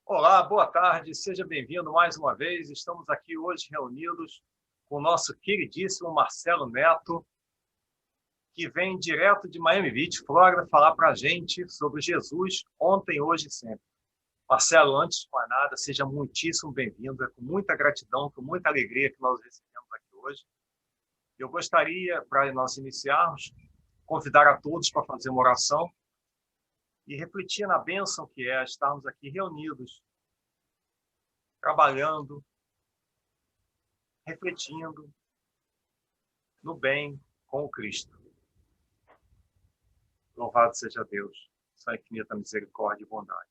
Olá, boa tarde, seja bem-vindo mais uma vez. Estamos aqui hoje reunidos com o nosso queridíssimo Marcelo Neto, que vem direto de Miami Beach, Flórida, falar para a gente sobre Jesus ontem, hoje e sempre. Marcelo, antes de mais nada, seja muitíssimo bem-vindo. É com muita gratidão, com muita alegria que nós recebemos aqui hoje. Eu gostaria, para nós iniciarmos, convidar a todos para fazer uma oração e refletir na bênção que é estarmos aqui reunidos, trabalhando, refletindo no bem com o Cristo. Louvado seja Deus, sua infinita misericórdia e bondade.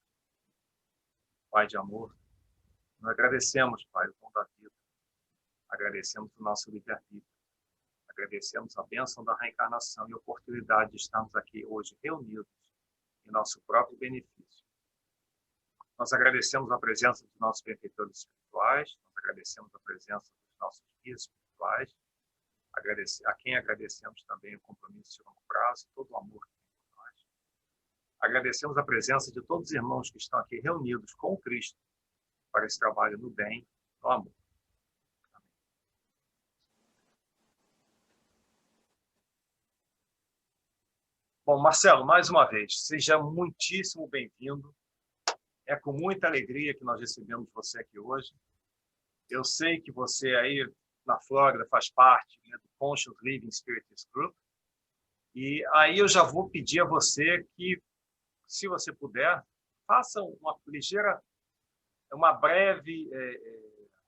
Pai de amor, nós agradecemos, Pai, o dom da vida, agradecemos o nosso livre-arbítrio, agradecemos a bênção da reencarnação e a oportunidade de estarmos aqui hoje reunidos em nosso próprio benefício. Nós agradecemos a presença dos nossos benfeitores espirituais, nós agradecemos a presença dos nossos guias espirituais, a quem agradecemos também o compromisso de longo prazo, todo o amor que tem por nós. Agradecemos a presença de todos os irmãos que estão aqui reunidos com o Cristo para esse trabalho no bem, no amor. Amém. Bom, Marcelo, mais uma vez, seja muitíssimo bem-vindo. É com muita alegria que nós recebemos você aqui hoje. Eu sei que você aí na Flórida faz parte, né, do Conscious Living Spiritist Group. E aí eu já vou pedir a você que, se você puder, faça uma breve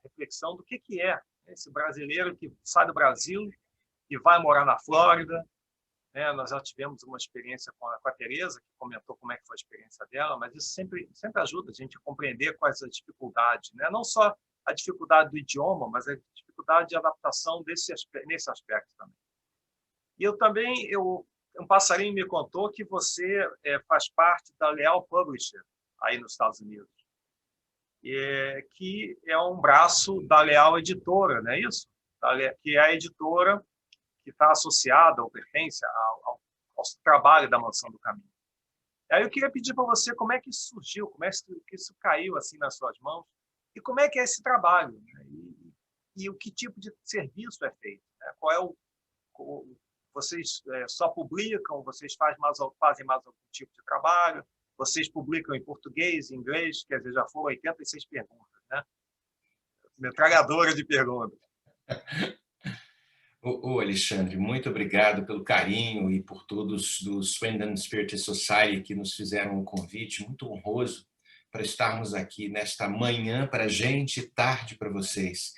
reflexão do que é esse brasileiro que sai do Brasil e vai morar na Flórida. Nós já tivemos uma experiência com a Tereza, que comentou como é que foi a experiência dela, mas isso sempre ajuda a gente a compreender quais as dificuldades, né? Não só a dificuldade do idioma, mas a dificuldade de adaptação nesse aspecto também. E um passarinho me contou que você faz parte da Leal Publisher, aí nos Estados Unidos, que é um braço da Leal Editora, não é isso? Que é a editora que está associada ou pertence ao trabalho da Mansão do Caminho. Aí eu queria pedir para você como é que isso surgiu, como é que isso caiu assim nas suas mãos, e como é que é esse trabalho, né? E o que tipo de serviço é feito, né? Vocês só publicam, vocês fazem mais algum tipo de trabalho, vocês publicam em português, em inglês, quer dizer, já foram 86 perguntas, né? Metralhadora de perguntas. Ô Alexandre, muito obrigado pelo carinho e por todos do Swindon Spirit Society que nos fizeram um convite muito honroso para estarmos aqui nesta manhã para a gente e tarde para vocês.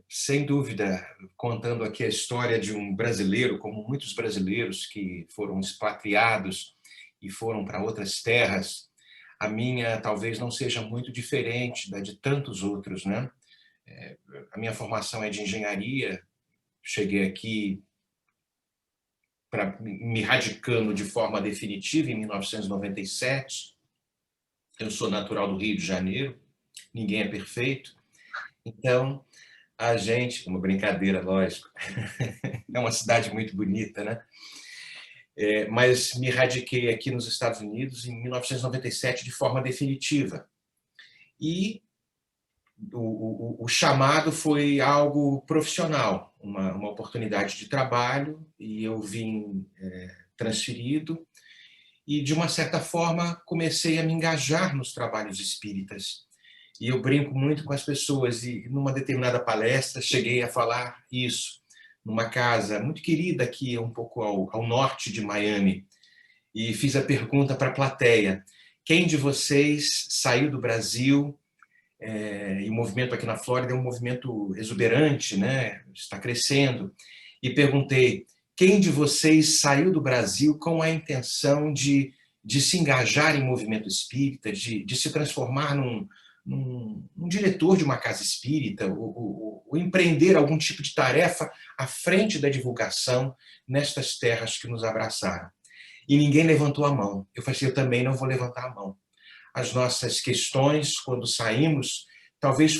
Sem dúvida, contando aqui a história de um brasileiro, como muitos brasileiros que foram expatriados e foram para outras terras, a minha talvez não seja muito diferente da de tantos outros, né? A minha formação é de engenharia. Cheguei aqui me radicando de forma definitiva em 1997. Eu sou natural do Rio de Janeiro, ninguém é perfeito. Então, a gente, uma brincadeira, lógico, é uma cidade muito bonita, né? Mas me radiquei aqui nos Estados Unidos em 1997 de forma definitiva. E o chamado foi algo profissional, uma oportunidade de trabalho, e eu vim transferido e, de uma certa forma, comecei a me engajar nos trabalhos espíritas. E eu brinco muito com as pessoas, e numa determinada palestra cheguei a falar isso, numa casa muito querida aqui, um pouco ao norte de Miami, e fiz a pergunta para a plateia: quem de vocês saiu do Brasil? E o movimento aqui na Flórida é um movimento exuberante, né? Está crescendo. E perguntei: quem de vocês saiu do Brasil com a intenção de se engajar em movimento espírita, de se transformar num diretor de uma casa espírita, ou empreender algum tipo de tarefa à frente da divulgação nestas terras que nos abraçaram? E ninguém levantou a mão. Eu falei assim: eu também não vou levantar a mão. As nossas questões, quando saímos, talvez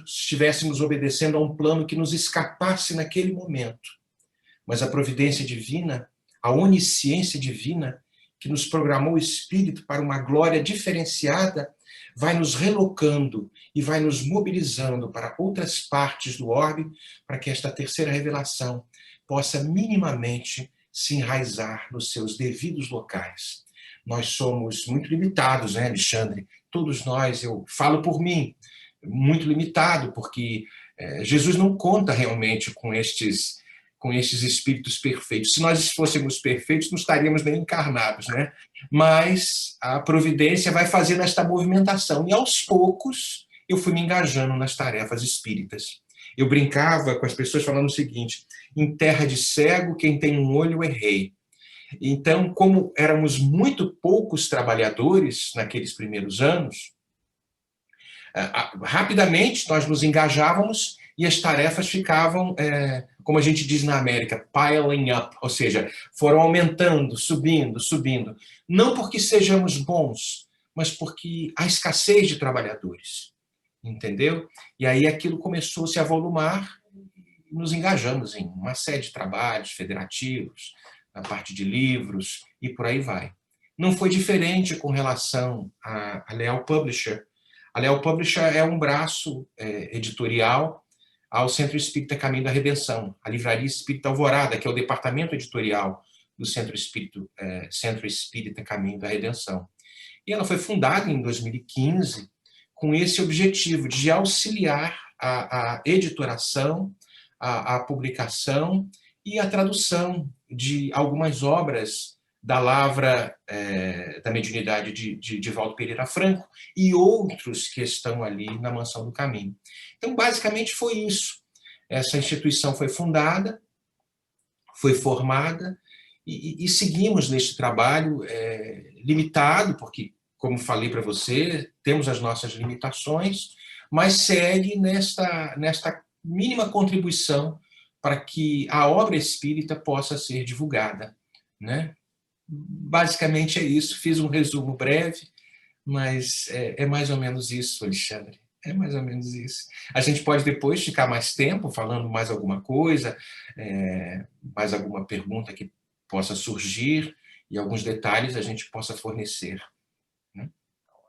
estivéssemos obedecendo a um plano que nos escapasse naquele momento. Mas a providência divina, a onisciência divina, que nos programou o espírito para uma glória diferenciada, vai nos relocando e vai nos mobilizando para outras partes do orbe, para que esta terceira revelação possa minimamente se enraizar nos seus devidos locais. Nós somos muito limitados, né, Alexandre? Todos nós, eu falo por mim, muito limitado, porque Jesus não conta realmente com estes espíritos perfeitos. Se nós fôssemos perfeitos, não estaríamos nem encarnados, né? Mas a providência vai fazendo esta movimentação. E aos poucos eu fui me engajando nas tarefas espíritas. Eu brincava com as pessoas falando o seguinte: em terra de cego, quem tem um olho é rei. Então, como éramos muito poucos trabalhadores naqueles primeiros anos, rapidamente nós nos engajávamos e as tarefas ficavam, como a gente diz na América, piling up, ou seja, foram aumentando, subindo, subindo. Não porque sejamos bons, mas porque há escassez de trabalhadores, entendeu? E aí aquilo começou a se avolumar e nos engajamos em uma série de trabalhos federativos, na parte de livros e por aí vai. Não foi diferente com relação à Leal Publisher. A Leal Publisher é um braço editorial ao Centro Espírita Caminho da Redenção, a Livraria Espírita Alvorada, que é o departamento editorial do Centro Espírita Caminho da Redenção. E ela foi fundada em 2015 com esse objetivo de auxiliar a editoração, a publicação e a tradução de algumas obras da Lavra da Mediunidade de Divaldo Pereira Franco e outros que estão ali na Mansão do Caminho. Então, basicamente, foi isso. Essa instituição foi fundada, foi formada e seguimos neste trabalho limitado, porque, como falei para você, temos as nossas limitações, mas segue nesta mínima contribuição para que a obra espírita possa ser divulgada, né? Basicamente é isso. Fiz um resumo breve, mas é mais ou menos isso, Alexandre. É mais ou menos isso. A gente pode depois ficar mais tempo falando mais alguma coisa, mais alguma pergunta que possa surgir e alguns detalhes a gente possa fornecer. Né?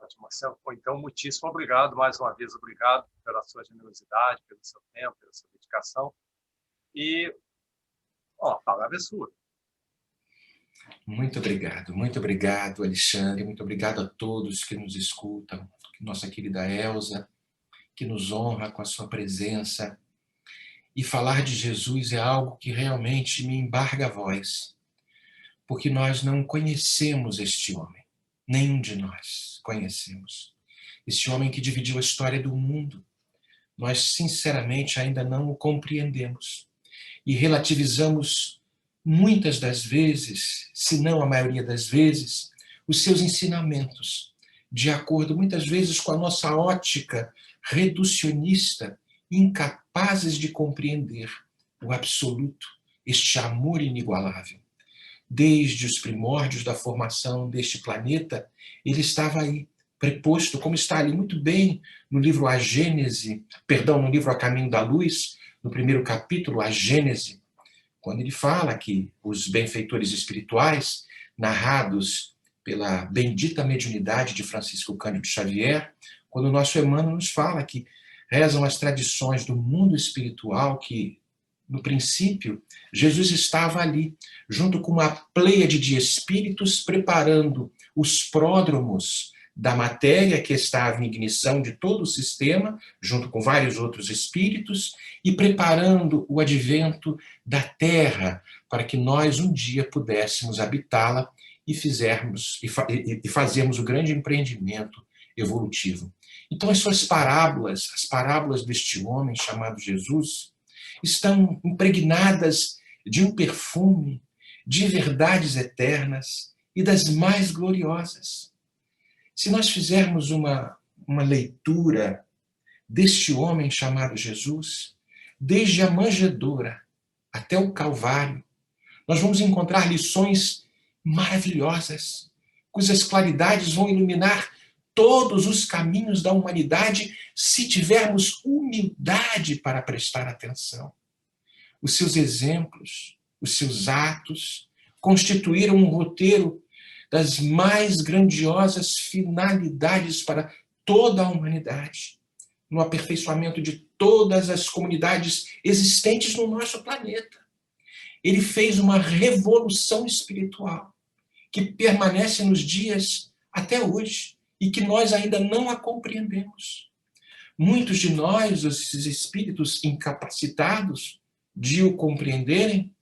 Ótimo, Marcelo. Então, muitíssimo obrigado, mais uma vez, obrigado pela sua generosidade, pelo seu tempo, pela sua dedicação. E a palavra é sua. Muito obrigado, Alexandre, muito obrigado a todos que nos escutam, nossa querida Elza, que nos honra com a sua presença. E falar de Jesus é algo que realmente me embarga a voz, porque nós não conhecemos este homem, nenhum de nós conhecemos. Este homem que dividiu a história do mundo, nós sinceramente ainda não o compreendemos e relativizamos muitas das vezes, se não a maioria das vezes, os seus ensinamentos, de acordo muitas vezes com a nossa ótica reducionista, incapazes de compreender o absoluto, este amor inigualável. Desde os primórdios da formação deste planeta, ele estava aí, preposto, como está ali muito bem no livro A Gênese, no livro A Caminho da Luz, no primeiro capítulo, A Gênese, quando ele fala que os benfeitores espirituais, narrados pela bendita mediunidade de Francisco Cândido Xavier, quando o nosso Emmanuel nos fala que rezam as tradições do mundo espiritual, que, no princípio, Jesus estava ali, junto com uma pleiade de espíritos, preparando os pródromos da matéria que estava em ignição de todo o sistema, junto com vários outros espíritos, e preparando o advento da Terra, para que nós um dia pudéssemos habitá-la e fazermos o grande empreendimento evolutivo. Então, as suas parábolas, as parábolas deste homem chamado Jesus, estão impregnadas de um perfume, de verdades eternas e das mais gloriosas. Se nós fizermos uma leitura deste homem chamado Jesus, desde a manjedoura até o Calvário, nós vamos encontrar lições maravilhosas, cujas claridades vão iluminar todos os caminhos da humanidade se tivermos humildade para prestar atenção. Os seus exemplos, os seus atos, constituíram um roteiro das mais grandiosas finalidades para toda a humanidade, no aperfeiçoamento de todas as comunidades existentes no nosso planeta. Ele fez uma revolução espiritual que permanece nos dias até hoje e que nós ainda não a compreendemos. Muitos de nós, esses espíritos incapacitados de o compreenderem,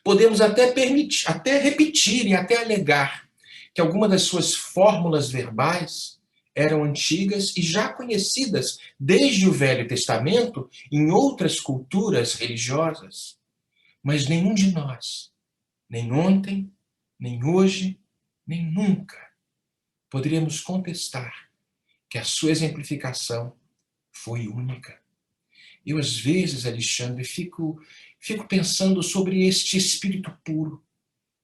podemos até permitir, até repetir e até alegar que algumas das suas fórmulas verbais eram antigas e já conhecidas desde o Velho Testamento em outras culturas religiosas. Mas nenhum de nós, nem ontem, nem hoje, nem nunca, poderíamos contestar que a sua exemplificação foi única. Eu, às vezes, Alexandre, fico pensando sobre este espírito puro,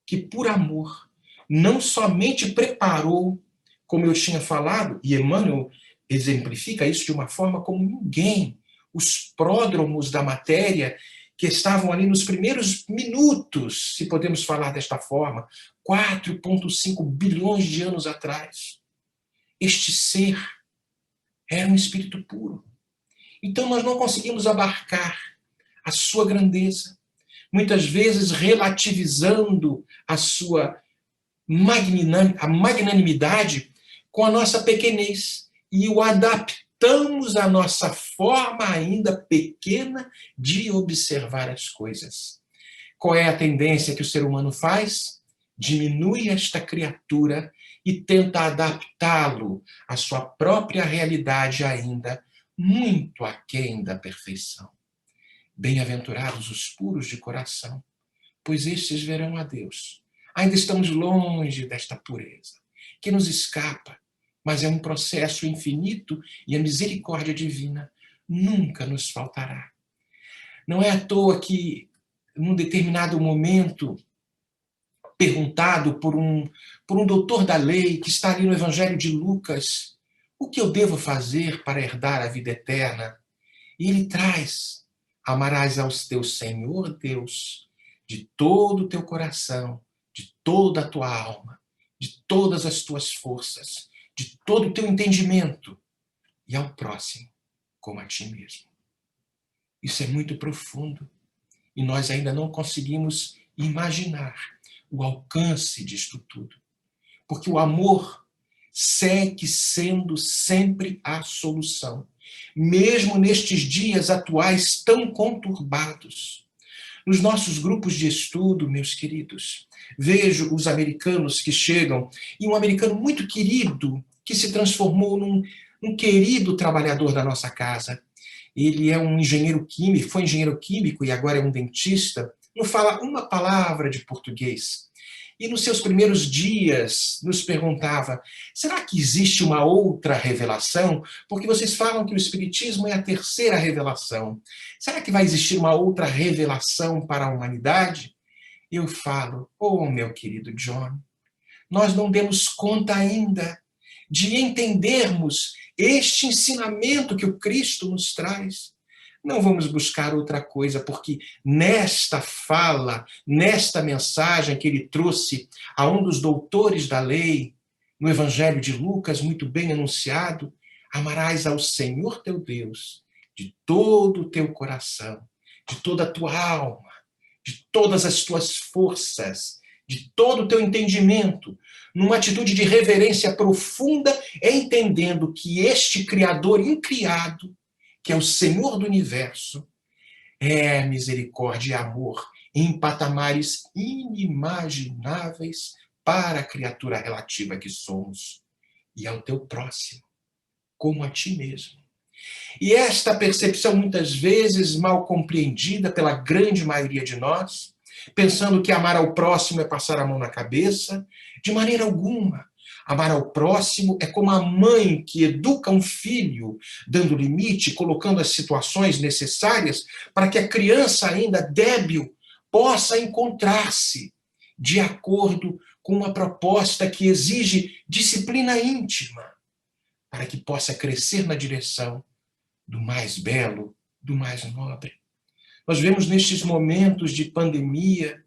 que por amor não somente preparou, como eu tinha falado, e Emmanuel exemplifica isso de uma forma como ninguém, os pródromos da matéria que estavam ali nos primeiros minutos, se podemos falar desta forma, 4,5 bilhões de anos atrás. Este ser era um espírito puro. Então nós não conseguimos abarcar a sua grandeza, muitas vezes relativizando a sua magnanimidade com a nossa pequenez e o adaptamos à nossa forma ainda pequena de observar as coisas. Qual é a tendência que o ser humano faz? Diminui esta criatura e tenta adaptá-lo à sua própria realidade ainda muito aquém da perfeição. Bem-aventurados os puros de coração, pois estes verão a Deus. Ainda estamos longe desta pureza, que nos escapa, mas é um processo infinito e a misericórdia divina nunca nos faltará. Não é à toa que, num determinado momento, perguntado por um doutor da lei que está ali no Evangelho de Lucas, o que eu devo fazer para herdar a vida eterna? E ele traz: amarás ao teu Senhor Deus de todo o teu coração, de toda a tua alma, de todas as tuas forças, de todo o teu entendimento, e ao próximo como a ti mesmo. Isso é muito profundo e nós ainda não conseguimos imaginar o alcance disto tudo, porque o amor segue sendo sempre a solução, mesmo nestes dias atuais tão conturbados. Nos nossos grupos de estudo, meus queridos, vejo os americanos que chegam, e um americano muito querido, que se transformou num querido trabalhador da nossa casa. Ele é um engenheiro químico, foi engenheiro químico e agora é um dentista, não fala uma palavra de português. E nos seus primeiros dias nos perguntava: será que existe uma outra revelação? Porque vocês falam que o Espiritismo é a terceira revelação. Será que vai existir uma outra revelação para a humanidade? Eu falo: oh, meu querido John, nós não demos conta ainda de entendermos este ensinamento que o Cristo nos traz. Não vamos buscar outra coisa, porque nesta fala, nesta mensagem que ele trouxe a um dos doutores da lei, no Evangelho de Lucas, muito bem anunciado: amarás ao Senhor teu Deus de todo o teu coração, de toda a tua alma, de todas as tuas forças, de todo o teu entendimento, numa atitude de reverência profunda, entendendo que este Criador incriado, que é o Senhor do Universo, é misericórdia e amor em patamares inimagináveis para a criatura relativa que somos, e ao teu próximo, como a ti mesmo. E esta percepção, muitas vezes mal compreendida pela grande maioria de nós, pensando que amar ao próximo é passar a mão na cabeça, de maneira alguma. Amar ao próximo é como a mãe que educa um filho, dando limite, colocando as situações necessárias para que a criança ainda débil possa encontrar-se de acordo com uma proposta que exige disciplina íntima, para que possa crescer na direção do mais belo, do mais nobre. Nós vemos nestes momentos de pandemia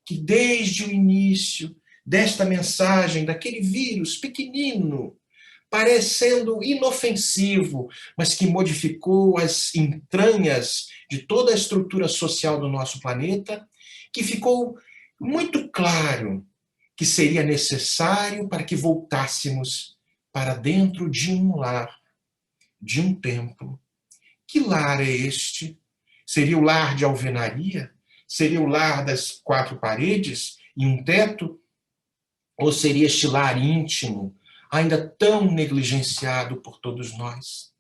que desde o início desta mensagem, daquele vírus pequenino, parecendo inofensivo, mas que modificou as entranhas de toda a estrutura social do nosso planeta, que ficou muito claro que seria necessário para que voltássemos para dentro de um lar, de um templo. Que lar é este? Seria o lar de alvenaria? Seria o lar das quatro paredes e um teto? Ou seria este lar íntimo, ainda tão negligenciado por todos nós?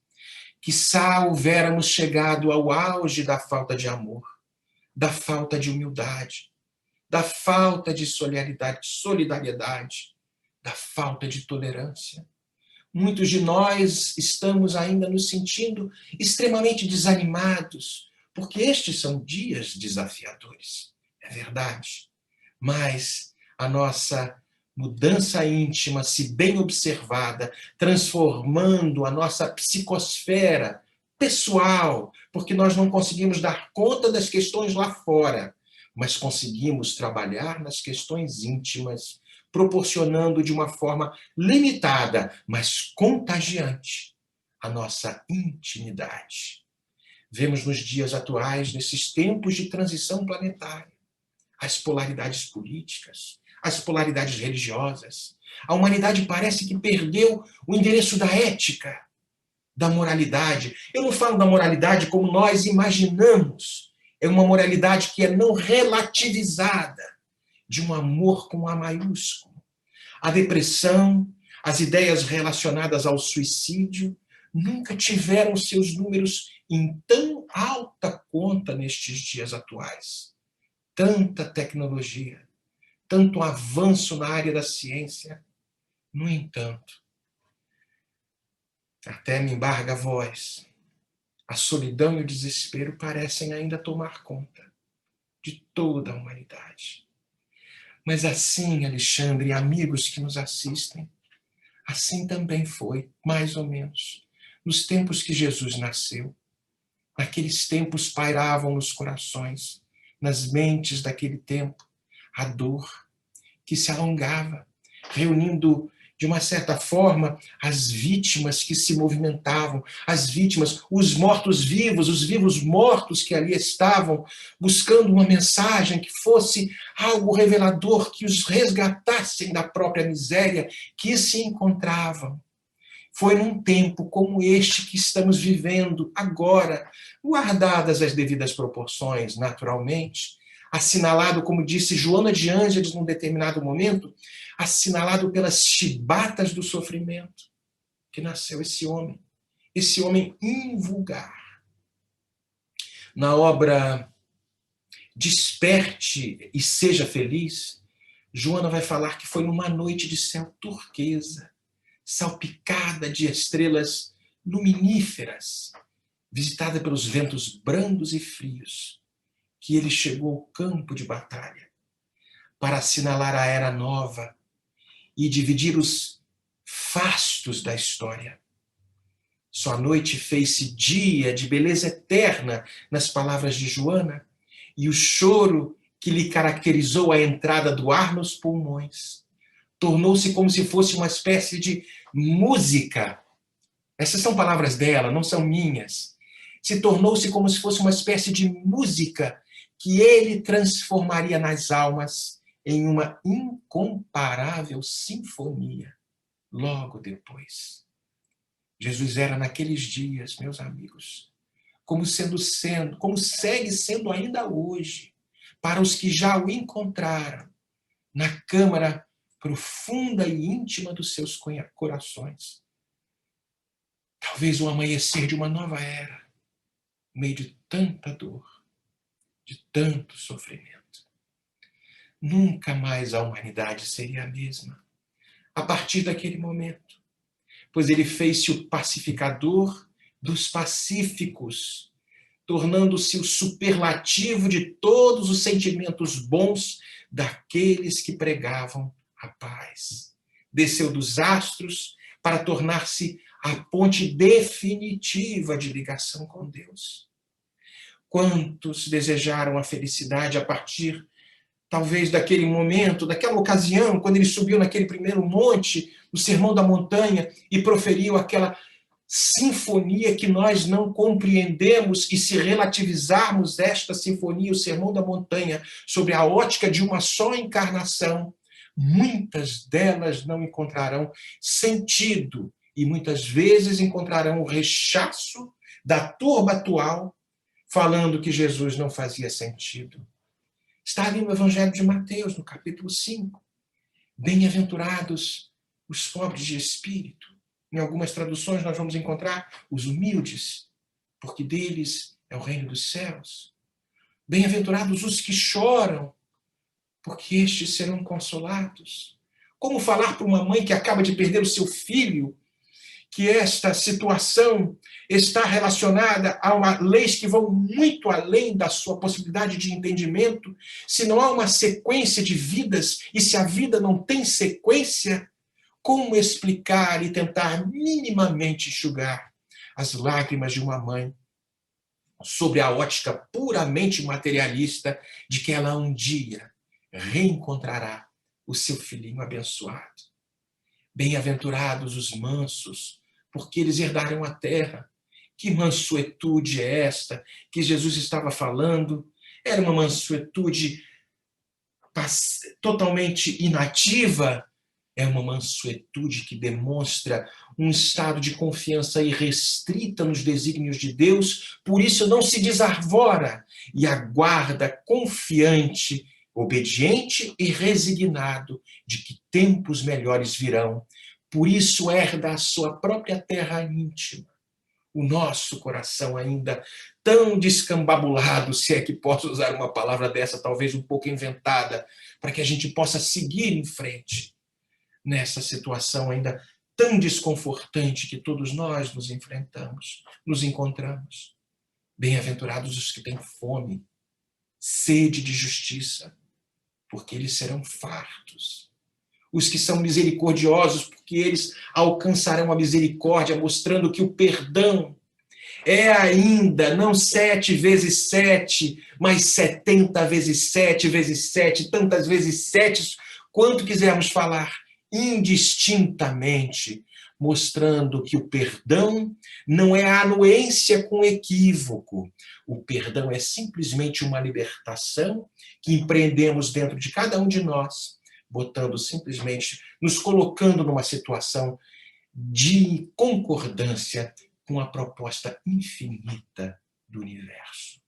Quiçá houvéramos chegado ao auge da falta de amor, da falta de humildade, da falta de solidariedade, da falta de tolerância. Muitos de nós estamos ainda nos sentindo extremamente desanimados, porque estes são dias desafiadores, é verdade. Mas a nossa mudança íntima, se bem observada, transformando a nossa psicosfera pessoal, porque nós não conseguimos dar conta das questões lá fora, mas conseguimos trabalhar nas questões íntimas, proporcionando de uma forma limitada, mas contagiante, a nossa intimidade. Vemos nos dias atuais, nesses tempos de transição planetária, as polaridades políticas, as polaridades religiosas. A humanidade parece que perdeu o endereço da ética, da moralidade. Eu não falo da moralidade como nós imaginamos. É uma moralidade que é não relativizada, de um amor com A maiúsculo. A depressão, as ideias relacionadas ao suicídio, nunca tiveram seus números em tão alta conta nestes dias atuais. Tanta tecnologia, tanto avanço na área da ciência. No entanto, até me embarga a voz, a solidão e o desespero parecem ainda tomar conta de toda a humanidade. Mas assim, Alexandre e amigos que nos assistem, assim também foi, mais ou menos, nos tempos que Jesus nasceu. Naqueles tempos pairavam nos corações, nas mentes daquele tempo, a dor que se alongava, reunindo, de uma certa forma, as vítimas que se movimentavam, as vítimas, os mortos-vivos, os vivos-mortos que ali estavam, buscando uma mensagem que fosse algo revelador, que os resgatassem da própria miséria que se encontravam. Foi num tempo como este que estamos vivendo agora, guardadas as devidas proporções, naturalmente, assinalado, como disse Joana de Ângeles num determinado momento, assinalado pelas chibatas do sofrimento, que nasceu esse homem invulgar. Na obra Desperte e Seja Feliz, Joana vai falar que foi numa noite de céu turquesa, salpicada de estrelas luminíferas, visitada pelos ventos brandos e frios, que ele chegou ao campo de batalha para assinalar a era nova e dividir os fastos da história. Sua noite fez-se dia de beleza eterna, nas palavras de Joana, e o choro que lhe caracterizou a entrada do ar nos pulmões tornou-se como se fosse uma espécie de música. Essas são palavras dela, não são minhas. Se tornou-se como se fosse uma espécie de música que ele transformaria nas almas em uma incomparável sinfonia logo depois. Jesus era naqueles dias, meus amigos, como segue sendo ainda hoje, para os que já o encontraram na câmara profunda e íntima dos seus corações. Talvez o amanhecer de uma nova era, no meio de tanta dor, de tanto sofrimento. Nunca mais a humanidade seria a mesma, a partir daquele momento, pois ele fez-se o pacificador dos pacíficos, tornando-se o superlativo de todos os sentimentos bons daqueles que pregavam a paz. Desceu dos astros para tornar-se a ponte definitiva de ligação com Deus. Quantos desejaram a felicidade a partir talvez daquele momento, daquela ocasião, quando ele subiu naquele primeiro monte, no Sermão da Montanha, e proferiu aquela sinfonia que nós não compreendemos, e se relativizarmos esta sinfonia, o Sermão da Montanha, sobre a ótica de uma só encarnação, muitas delas não encontrarão sentido e muitas vezes encontrarão o rechaço da turba atual, falando que Jesus não fazia sentido. Está ali no Evangelho de Mateus, no capítulo 5. Bem-aventurados os pobres de espírito. Em algumas traduções nós vamos encontrar os humildes, porque deles é o reino dos céus. Bem-aventurados os que choram, porque estes serão consolados. Como falar para uma mãe que acaba de perder o seu filho, que esta situação está relacionada a leis que vão muito além da sua possibilidade de entendimento? Se não há uma sequência de vidas, e se a vida não tem sequência, como explicar e tentar minimamente enxugar as lágrimas de uma mãe sobre a ótica puramente materialista de que ela um dia reencontrará o seu filhinho abençoado? Bem-aventurados os mansos, porque eles herdarão a terra. Que mansuetude é esta que Jesus estava falando? Era uma mansuetude totalmente inativa? É uma mansuetude que demonstra um estado de confiança irrestrita nos desígnios de Deus, por isso não se desarvora e aguarda confiante, obediente e resignado de que tempos melhores virão. Por isso herda a sua própria terra íntima. O nosso coração ainda tão descambabulado, se é que posso usar uma palavra dessa, talvez um pouco inventada, para que a gente possa seguir em frente nessa situação ainda tão desconfortante que todos nós nos enfrentamos, nos encontramos. Bem-aventurados os que têm fome, sede de justiça, porque eles serão fartos. Os que são misericordiosos, porque eles alcançarão a misericórdia, mostrando que o perdão é ainda não 7 vezes 7, mas 70 vezes 7 vezes 7, tantas vezes 7, quanto quisermos falar, indistintamente, mostrando que o perdão não é anuência com equívoco. O perdão é simplesmente uma libertação que empreendemos dentro de cada um de nós, botando simplesmente, nos colocando numa situação de concordância com a proposta infinita do universo.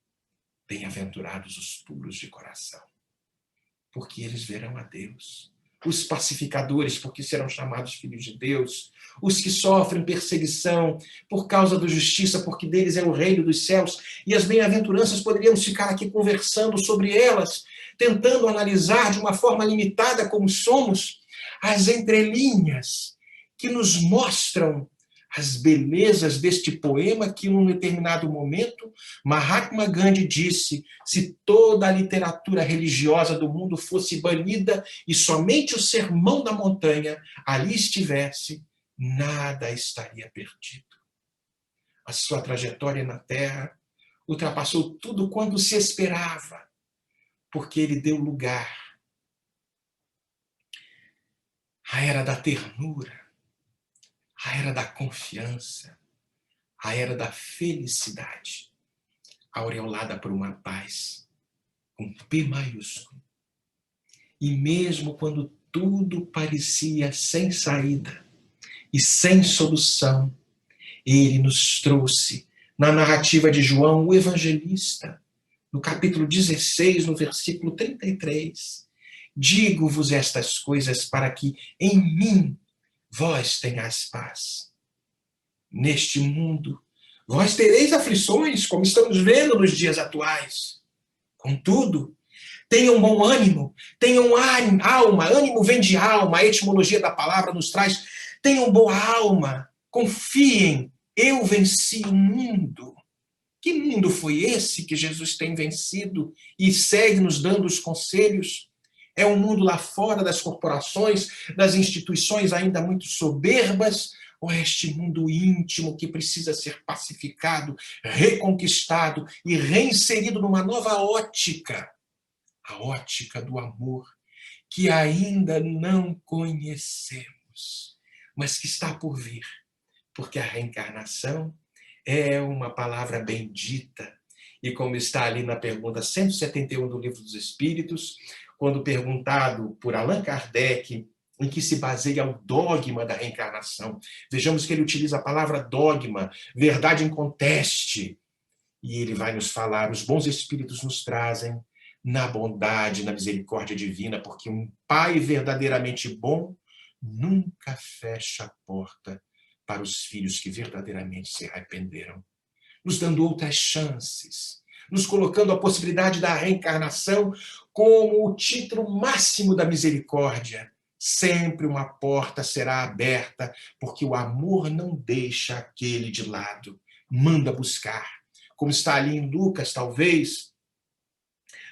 Bem-aventurados os puros de coração, porque eles verão a Deus. Os pacificadores, porque serão chamados filhos de Deus. Os que sofrem perseguição por causa da justiça, porque deles é o reino dos céus. E as bem-aventuranças, poderíamos ficar aqui conversando sobre elas, tentando analisar de uma forma limitada como somos, as entrelinhas que nos mostram as belezas deste poema que, num determinado momento, Mahatma Gandhi disse: se toda a literatura religiosa do mundo fosse banida e somente o Sermão da Montanha ali estivesse, nada estaria perdido. A sua trajetória na Terra ultrapassou tudo quanto se esperava, porque ele deu lugar à era da ternura, a era da confiança, a era da felicidade, aureolada por uma paz, com P maiúsculo. E mesmo quando tudo parecia sem saída e sem solução, ele nos trouxe, na narrativa de João, o evangelista, no capítulo 16, no versículo 33, digo-vos estas coisas para que em mim vós tenhais paz. Neste mundo, vós tereis aflições, como estamos vendo nos dias atuais. Contudo, tenham bom ânimo, tenham alma, ânimo vem de alma, a etimologia da palavra nos traz, tenham boa alma, confiem, eu venci o mundo. Que mundo foi esse que Jesus tem vencido e segue nos dando os conselhos? É um mundo lá fora das corporações, das instituições ainda muito soberbas, ou é este mundo íntimo que precisa ser pacificado, reconquistado e reinserido numa nova ótica? a ótica do amor que ainda não conhecemos, mas que está por vir, porque a reencarnação é uma palavra bendita. E como está ali na pergunta 171 do Livro dos Espíritos, quando perguntado por Allan Kardec em que se baseia o dogma da reencarnação, vejamos que ele utiliza a palavra dogma, verdade inconteste, e ele vai nos falar, os bons espíritos nos trazem na bondade, na misericórdia divina, porque um pai verdadeiramente bom nunca fecha a porta para os filhos que verdadeiramente se arrependeram, nos dando outras chances, nos colocando a possibilidade da reencarnação como o título máximo da misericórdia. Sempre uma porta será aberta, porque o amor não deixa aquele de lado, manda buscar. Como está ali em Lucas, talvez,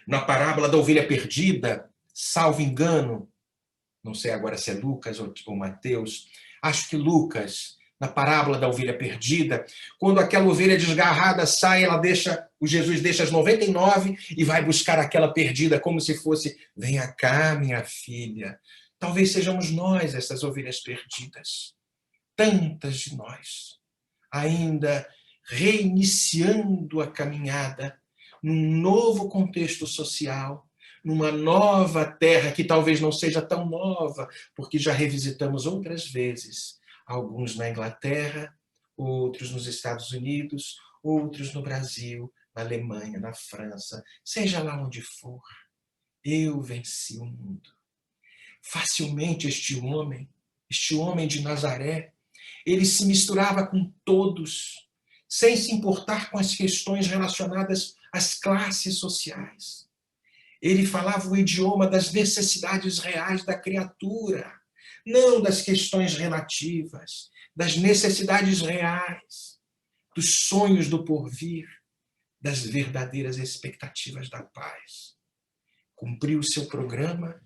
na parábola da ovelha perdida, salvo engano, não sei agora se é Lucas ou Mateus, acho que Lucas, na parábola da ovelha perdida, quando aquela ovelha desgarrada sai, o Jesus deixa as 99 e vai buscar aquela perdida, como se fosse, venha cá, minha filha. Talvez sejamos nós essas ovelhas perdidas. Tantas de nós, ainda reiniciando a caminhada num novo contexto social, numa nova terra que talvez não seja tão nova, porque já revisitamos outras vezes, alguns na Inglaterra, outros nos Estados Unidos, outros no Brasil, na Alemanha, na França, seja lá onde for. Eu venci o mundo. Facilmente este homem de Nazaré, ele se misturava com todos, sem se importar com as questões relacionadas às classes sociais. Ele falava o idioma das necessidades reais da criatura, não das questões relativas, das necessidades reais, dos sonhos do porvir, das verdadeiras expectativas da paz. Cumpriu o seu programa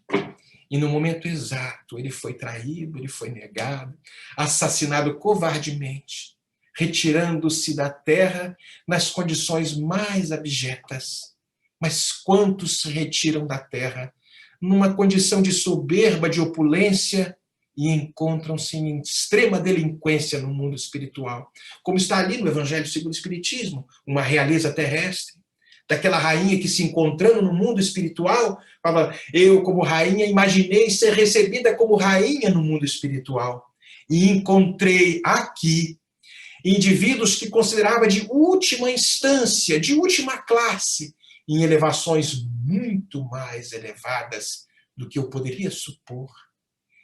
e, no momento exato, ele foi traído, ele foi negado, assassinado covardemente, retirando-se da terra nas condições mais abjetas. Mas quantos se retiram da terra numa condição de soberba, de opulência, e encontram-se em extrema delinquência no mundo espiritual? Como está ali no Evangelho segundo o Espiritismo, uma realeza terrestre, daquela rainha que, se encontrando no mundo espiritual, fala, eu, como rainha, imaginei ser recebida como rainha no mundo espiritual. E encontrei aqui indivíduos que considerava de última instância, de última classe, em elevações muito mais elevadas do que eu poderia supor.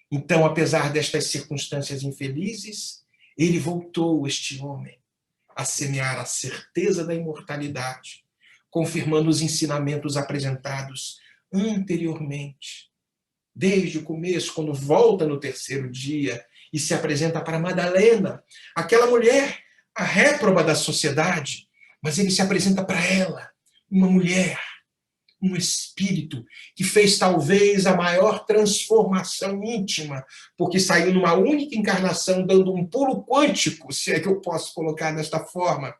Então, apesar destas circunstâncias infelizes, ele voltou, este homem, a semear a certeza da imortalidade, confirmando os ensinamentos apresentados anteriormente. Desde o começo, quando volta no terceiro dia e se apresenta para Madalena, aquela mulher, a réproba da sociedade, mas ele se apresenta para ela, uma mulher, um espírito que fez talvez a maior transformação íntima, porque saiu numa única encarnação, dando um pulo quântico, se é que eu posso colocar desta forma,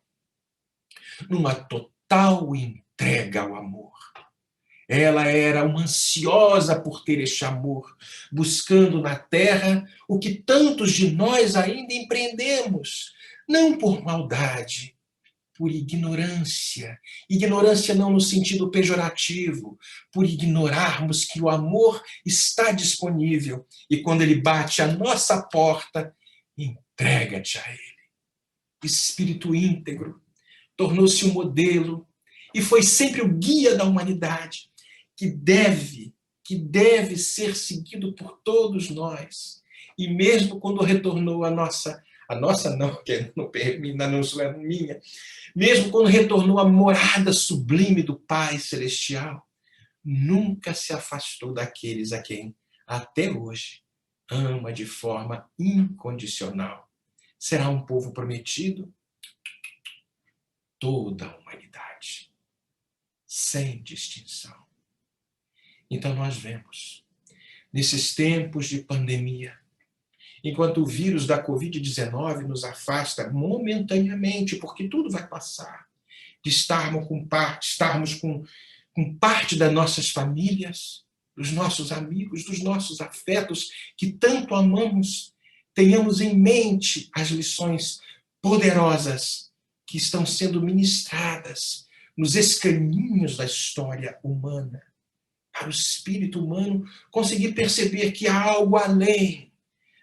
numa total entrega ao amor. Ela era uma ansiosa por ter este amor, buscando na terra o que tantos de nós ainda empreendemos, não por maldade, por ignorância. Ignorância não no sentido pejorativo, por ignorarmos que o amor está disponível e quando ele bate à nossa porta, entrega-te a ele. Espírito íntegro, tornou-se um modelo e foi sempre o guia da humanidade, que deve ser seguido por todos nós. E mesmo quando retornou a nossa não, que ainda não é minha, mesmo quando retornou à morada sublime do Pai Celestial, nunca se afastou daqueles a quem, até hoje, ama de forma incondicional. Será um povo prometido? Toda a humanidade, sem distinção. Então nós vemos, nesses tempos de pandemia, enquanto o vírus da Covid-19 nos afasta momentaneamente, porque tudo vai passar, de estarmos com com parte das nossas famílias, dos nossos amigos, dos nossos afetos que tanto amamos. Tenhamos em mente as lições poderosas que estão sendo ministradas nos escaninhos da história humana, para o espírito humano conseguir perceber que há algo além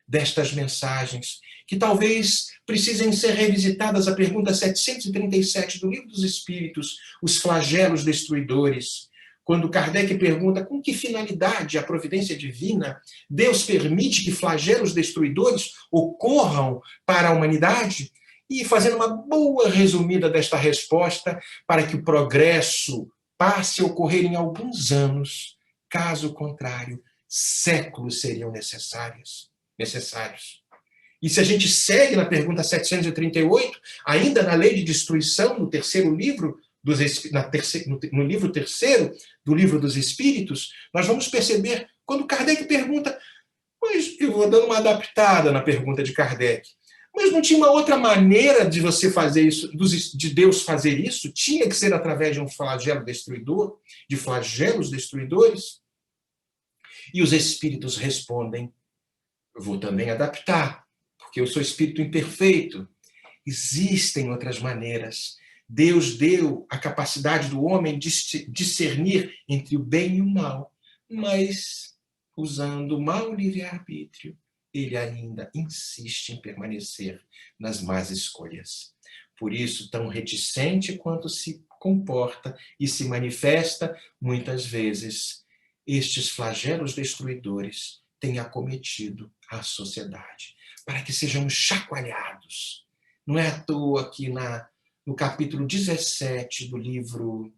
destas mensagens, que talvez precisem ser revisitadas. A pergunta 737 do Livro dos Espíritos, os flagelos destruidores, quando Kardec pergunta com que finalidade a providência divina, Deus permite que flagelos destruidores ocorram para a humanidade, e fazendo uma boa resumida desta resposta, para que o progresso passe a ocorrer em alguns anos, caso contrário, séculos seriam necessários. E se a gente segue na pergunta 738, ainda na lei de destruição, no terceiro livro, no livro terceiro do Livro dos Espíritos, nós vamos perceber, quando Kardec pergunta, mas eu vou dando uma adaptada na pergunta de Kardec, mas não tinha uma outra maneira de você fazer isso, de Deus fazer isso? Tinha que ser através de um flagelo destruidor, de flagelos destruidores? E os espíritos respondem, eu vou também adaptar, porque eu sou espírito imperfeito. Existem outras maneiras. Deus deu a capacidade do homem de discernir entre o bem e o mal, mas usando o mau livre-arbítrio, ele ainda insiste em permanecer nas más escolhas. Por isso, tão reticente quanto se comporta e se manifesta, muitas vezes, estes flagelos destruidores têm acometido a sociedade, para que sejamos chacoalhados. Não é à toa que no capítulo 17 do livro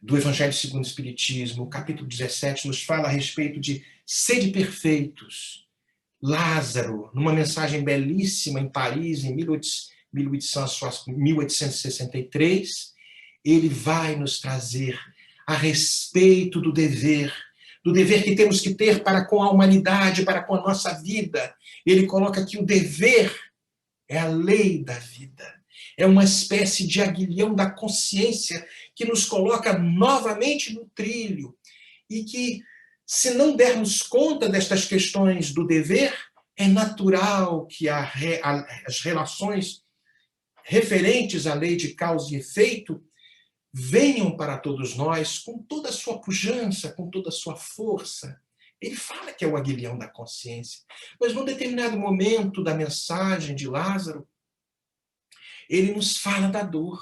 do Evangelho segundo o Espiritismo, o capítulo 17 nos fala a respeito de sede perfeitos. Lázaro, numa mensagem belíssima em Paris, em 1863, ele vai nos trazer a respeito do dever que temos que ter para com a humanidade, para com a nossa vida. Ele coloca que o dever é a lei da vida. É uma espécie de aguilhão da consciência que nos coloca novamente no trilho. E que, se não dermos conta destas questões do dever, é natural que as relações referentes à lei de causa e efeito venham para todos nós com toda a sua pujança, com toda a sua força. Ele fala que é o aguilhão da consciência. Mas num determinado momento da mensagem de Lázaro, ele nos fala da dor.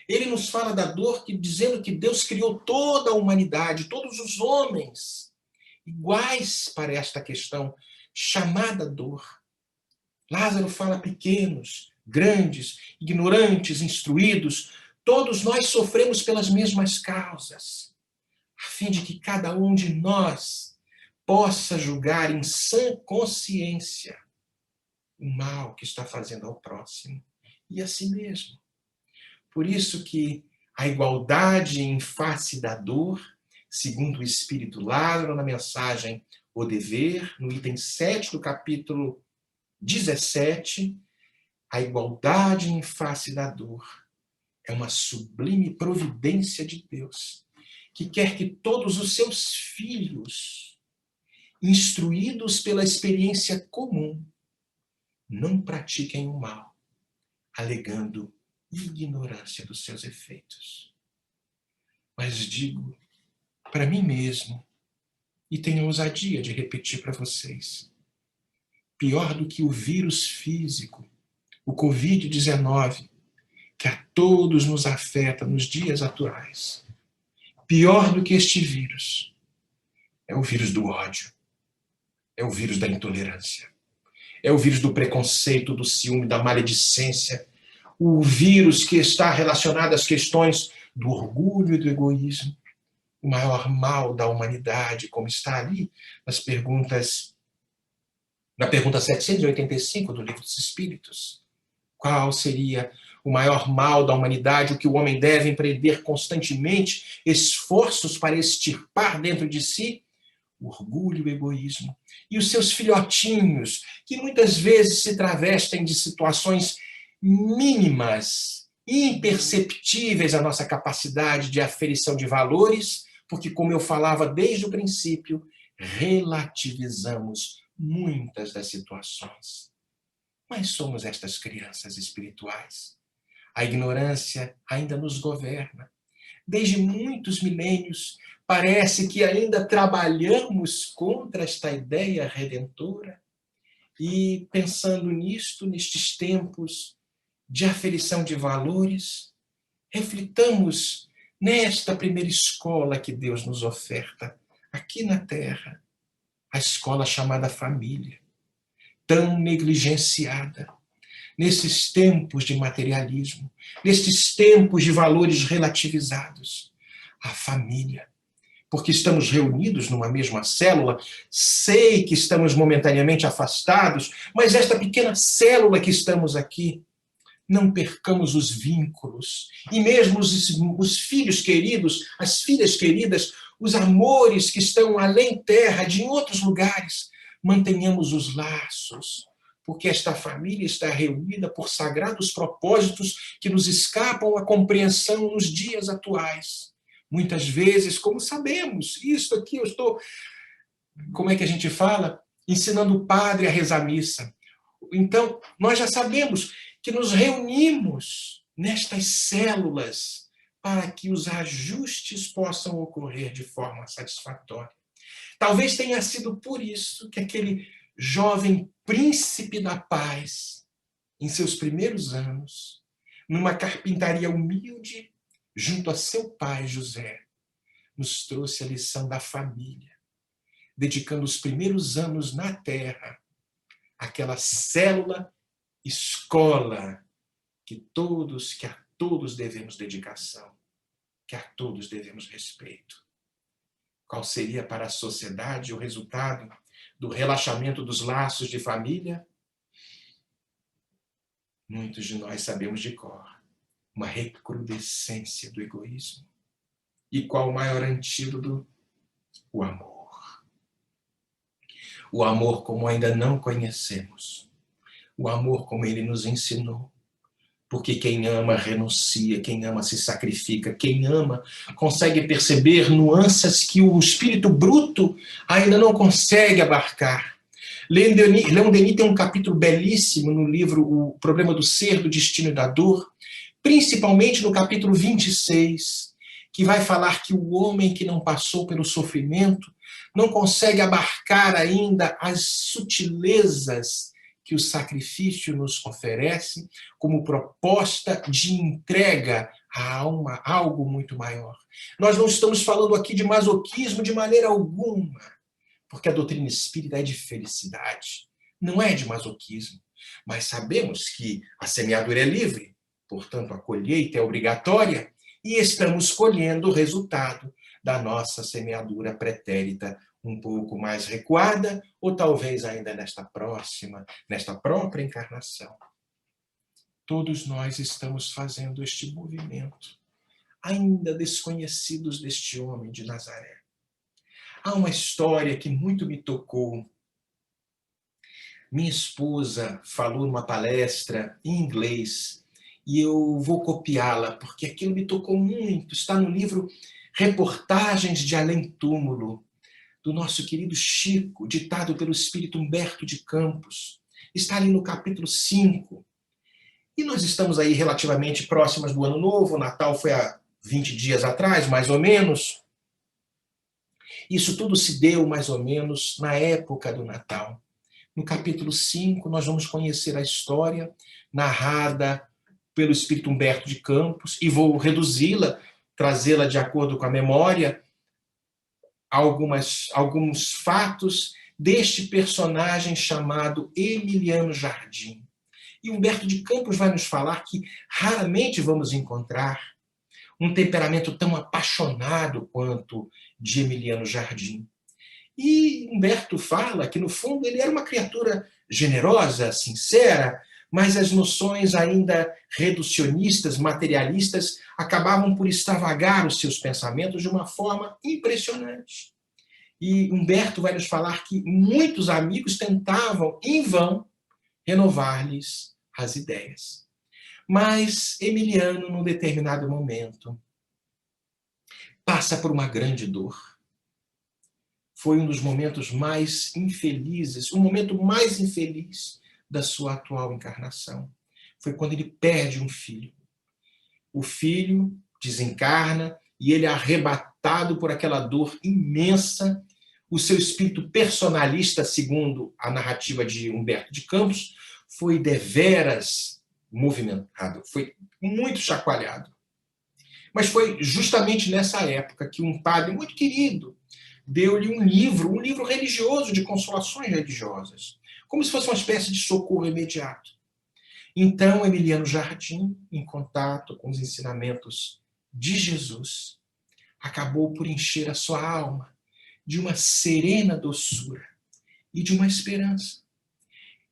Ele nos fala da dor dizendo que Deus criou toda a humanidade, todos os homens, iguais para esta questão chamada dor. Lázaro fala pequenos, grandes, ignorantes, instruídos, todos nós sofremos pelas mesmas causas, a fim de que cada um de nós possa julgar em sã consciência o mal que está fazendo ao próximo e a si mesmo. Por isso que a igualdade em face da dor, segundo o Espírito Lázaro, na mensagem O Dever, no item 7 do capítulo 17, a igualdade em face da dor é uma sublime providência de Deus, que quer que todos os seus filhos, instruídos pela experiência comum, não pratiquem o mal, alegando ignorância dos seus efeitos. Mas digo para mim mesmo, e tenho a ousadia de repetir para vocês, pior do que o vírus físico, o Covid-19, que a todos nos afeta nos dias atuais, pior do que este vírus é o vírus do ódio, é o vírus da intolerância, é o vírus do preconceito, do ciúme, da maledicência, o vírus que está relacionado às questões do orgulho e do egoísmo, o maior mal da humanidade, como está ali na pergunta 785 do Livro dos Espíritos. Qual seria o maior mal da humanidade, o que o homem deve empreender constantemente esforços para extirpar dentro de si? O orgulho e o egoísmo. E os seus filhotinhos, que muitas vezes se travestem de situações mínimas imperceptíveis à nossa capacidade de aferição de valores, porque, como eu falava desde o princípio, relativizamos muitas das situações. Mas somos estas crianças espirituais. A ignorância ainda nos governa. Desde muitos milênios, parece que ainda trabalhamos contra esta ideia redentora. E, pensando nisto, nestes tempos de aferição de valores, reflitamos nesta primeira escola que Deus nos oferta aqui na Terra, a escola chamada família, tão negligenciada nesses tempos de materialismo, nesses tempos de valores relativizados. A família, porque estamos reunidos numa mesma célula, sei que estamos momentaneamente afastados, mas esta pequena célula que estamos aqui, não percamos os vínculos, e mesmo os filhos queridos, as filhas queridas, os amores que estão além terra, de outros lugares, mantenhamos os laços, porque esta família está reunida por sagrados propósitos que nos escapam à compreensão nos dias atuais. Muitas vezes, como sabemos, isto aqui eu estou, como é que a gente fala? Ensinando o padre a rezar a missa. Então, nós já sabemos que nos reunimos nestas células para que os ajustes possam ocorrer de forma satisfatória. Talvez tenha sido por isso que aquele jovem príncipe da paz, em seus primeiros anos, numa carpintaria humilde, junto a seu pai José, nos trouxe a lição da família, dedicando os primeiros anos na terra àquela célula escola que a todos devemos dedicação, que a todos devemos respeito. Qual seria para a sociedade o resultado do relaxamento dos laços de família? Muitos de nós sabemos de cor. Uma recrudescência do egoísmo. E qual o maior antídoto? O amor. O amor como ainda não conhecemos. O amor como ele nos ensinou. Porque quem ama renuncia, quem ama se sacrifica, quem ama consegue perceber nuances que o espírito bruto ainda não consegue abarcar. Leon Denis tem um capítulo belíssimo no livro O Problema do Ser, do Destino e da Dor, principalmente no capítulo 26, que vai falar que o homem que não passou pelo sofrimento não consegue abarcar ainda as sutilezas que o sacrifício nos oferece como proposta de entrega a algo muito maior. Nós não estamos falando aqui de masoquismo de maneira alguma, porque a doutrina espírita é de felicidade, não é de masoquismo. Mas sabemos que a semeadura é livre, portanto a colheita é obrigatória, e estamos colhendo o resultado da nossa semeadura pretérita um pouco mais recuada, ou talvez ainda nesta própria encarnação. Todos nós estamos fazendo este movimento, ainda desconhecidos deste homem de Nazaré. Há uma história que muito me tocou. Minha esposa falou numa palestra em inglês, e eu vou copiá-la, porque aquilo me tocou muito. Está no livro Reportagens de Além Túmulo, do nosso querido Chico, ditado pelo espírito Humberto de Campos. Está ali no capítulo 5. E nós estamos aí relativamente próximas do Ano Novo. O Natal foi há 20 dias atrás, mais ou menos. Isso tudo se deu mais ou menos na época do Natal. No capítulo 5, nós vamos conhecer a história narrada pelo espírito Humberto de Campos, e vou reduzi-la, trazê-la de acordo com a memória, alguns fatos deste personagem chamado Emiliano Jardim. E Humberto de Campos vai nos falar que raramente vamos encontrar um temperamento tão apaixonado quanto de Emiliano Jardim. E Humberto fala que, no fundo, ele era uma criatura generosa, sincera, mas as noções ainda reducionistas, materialistas, acabavam por extravagar os seus pensamentos de uma forma impressionante. E Humberto vai nos falar que muitos amigos tentavam, em vão, renovar-lhes as ideias. Mas Emiliano, num determinado momento, passa por uma grande dor. Foi um dos momentos mais infelizes, o momento mais infeliz da sua atual encarnação. Foi quando ele perde um filho. O filho desencarna e ele é arrebatado por aquela dor imensa. O seu espírito personalista, segundo a narrativa de Humberto de Campos, foi deveras movimentado, foi muito chacoalhado. Mas foi justamente nessa época que um padre muito querido deu-lhe um livro religioso, de consolações religiosas, como se fosse uma espécie de socorro imediato. Então, Emiliano Jardim, em contato com os ensinamentos de Jesus, acabou por encher a sua alma de uma serena doçura e de uma esperança.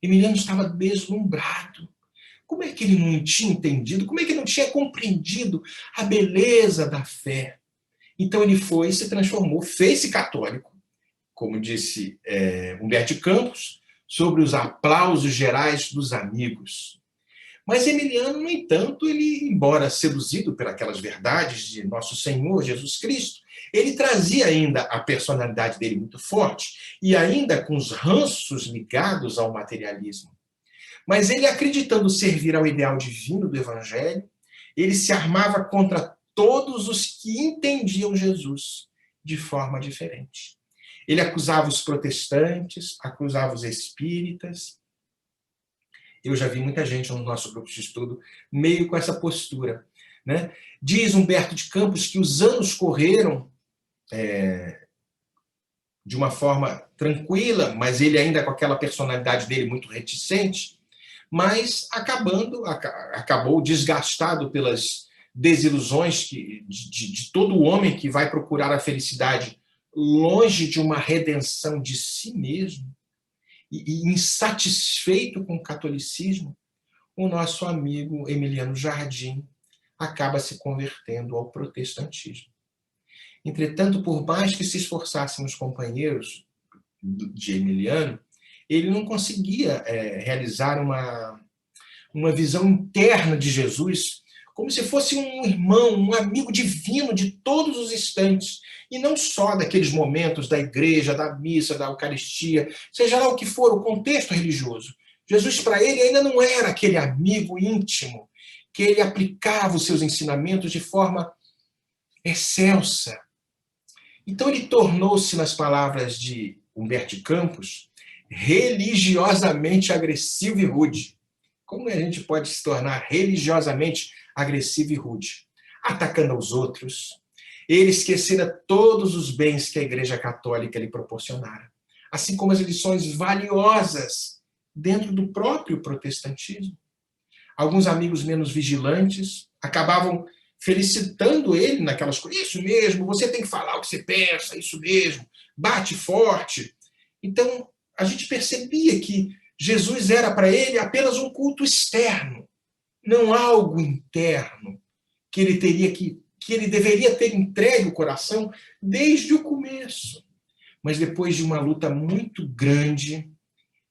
Emiliano estava deslumbrado. Como é que ele não tinha entendido? Como é que ele não tinha compreendido a beleza da fé? Então ele foi, se transformou, fez-se católico, como disse Humberto de Campos, sobre os aplausos gerais dos amigos. Mas Emiliano, no entanto, ele, embora seduzido pelas verdades de nosso Senhor Jesus Cristo, ele trazia ainda a personalidade dele muito forte e ainda com os ranços ligados ao materialismo. Mas ele, acreditando servir ao ideal divino do Evangelho, ele se armava contra todos os que entendiam Jesus de forma diferente. Ele acusava os protestantes, acusava os espíritas. Eu já vi muita gente no nosso grupo de estudo meio com essa postura, né? Diz Humberto de Campos que os anos correram de uma forma tranquila, mas ele ainda com aquela personalidade dele muito reticente, mas acabou desgastado pelas desilusões de todo homem que vai procurar a felicidade longe de uma redenção de si mesmo, e insatisfeito com o catolicismo, o nosso amigo Emiliano Jardim acaba se convertendo ao protestantismo. Entretanto, por mais que se esforçassem os companheiros de Emiliano, ele não conseguia realizar uma visão interna de Jesus como se fosse um irmão, um amigo divino de todos os instantes, e não só daqueles momentos da igreja, da missa, da Eucaristia, seja lá o que for, o contexto religioso. Jesus, para ele, ainda não era aquele amigo íntimo, que ele aplicava os seus ensinamentos de forma excelsa. Então ele tornou-se, nas palavras de Humberto de Campos, religiosamente agressivo e rude. Como a gente pode se tornar religiosamente agressivo e rude? Atacando aos outros. Ele esquecera todos os bens que a Igreja Católica lhe proporcionara, assim como as lições valiosas dentro do próprio protestantismo. Alguns amigos menos vigilantes acabavam felicitando ele naquelas coisas. Isso mesmo, você tem que falar o que você pensa, isso mesmo, bate forte. Então, a gente percebia que Jesus era para ele apenas um culto externo, não algo interno, que ele deveria ter entregue o coração desde o começo. Mas depois de uma luta muito grande,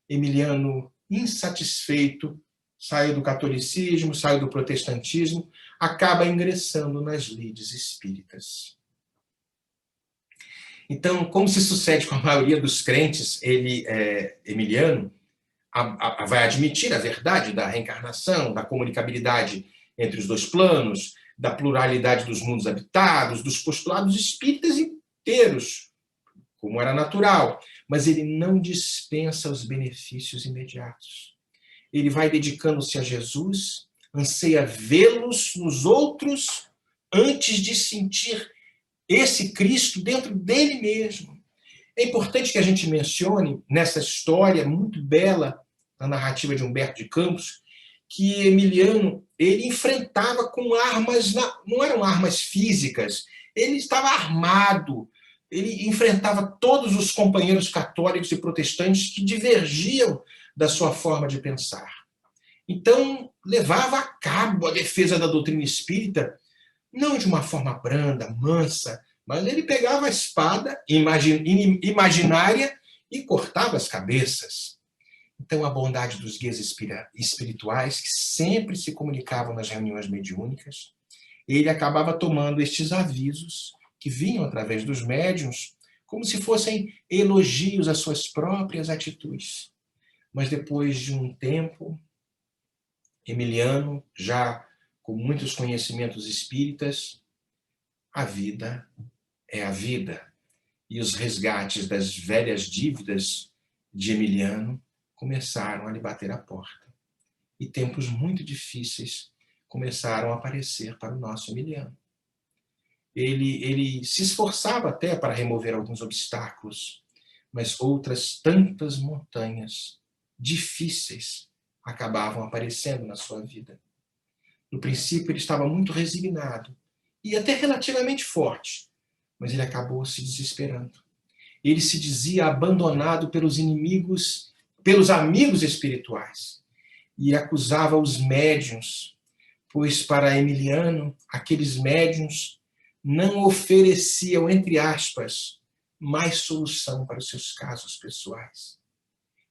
Emiliano, insatisfeito, saiu do catolicismo, saiu do protestantismo, acaba ingressando nas lides espíritas. Então, como se sucede com a maioria dos crentes, Emiliano vai admitir a verdade da reencarnação, da comunicabilidade entre os dois planos, da pluralidade dos mundos habitados, dos postulados espíritas inteiros, como era natural, mas ele não dispensa os benefícios imediatos. Ele vai dedicando-se a Jesus, anseia vê-los nos outros antes de sentir esse Cristo dentro dele mesmo. É importante que a gente mencione, nessa história muito bela, na narrativa de Humberto de Campos, que Emiliano ele enfrentava com armas, não eram armas físicas, ele estava armado, ele enfrentava todos os companheiros católicos e protestantes que divergiam da sua forma de pensar. Então, levava a cabo a defesa da doutrina espírita, não de uma forma branda, mansa, mas ele pegava a espada imaginária e cortava as cabeças. Então, a bondade dos guias espirituais, que sempre se comunicavam nas reuniões mediúnicas, ele acabava tomando estes avisos que vinham através dos médiuns como se fossem elogios às suas próprias atitudes. Mas depois de um tempo, Emiliano, já com muitos conhecimentos espíritas, a vida é a vida. E os resgates das velhas dívidas de Emiliano começaram a lhe bater à porta. E tempos muito difíceis começaram a aparecer para o nosso Emiliano. Ele se esforçava até para remover alguns obstáculos, mas outras tantas montanhas difíceis acabavam aparecendo na sua vida. No princípio, ele estava muito resignado e até relativamente forte, mas ele acabou se desesperando. Ele se dizia abandonado pelos inimigos, pelos amigos espirituais, e acusava os médiuns, pois para Emiliano, aqueles médiuns não ofereciam, entre aspas, mais solução para os seus casos pessoais.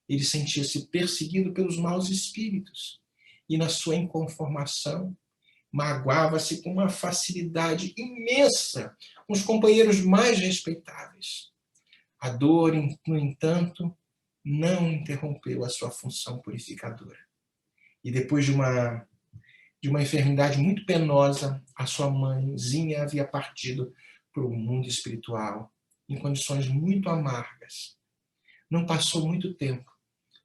Ele sentia-se perseguido pelos maus espíritos e, na sua inconformação, magoava-se com uma facilidade imensa com os companheiros mais respeitáveis. A dor, no entanto, não interrompeu a sua função purificadora. E depois de uma enfermidade muito penosa, a sua mãezinha havia partido para o mundo espiritual em condições muito amargas. Não passou muito tempo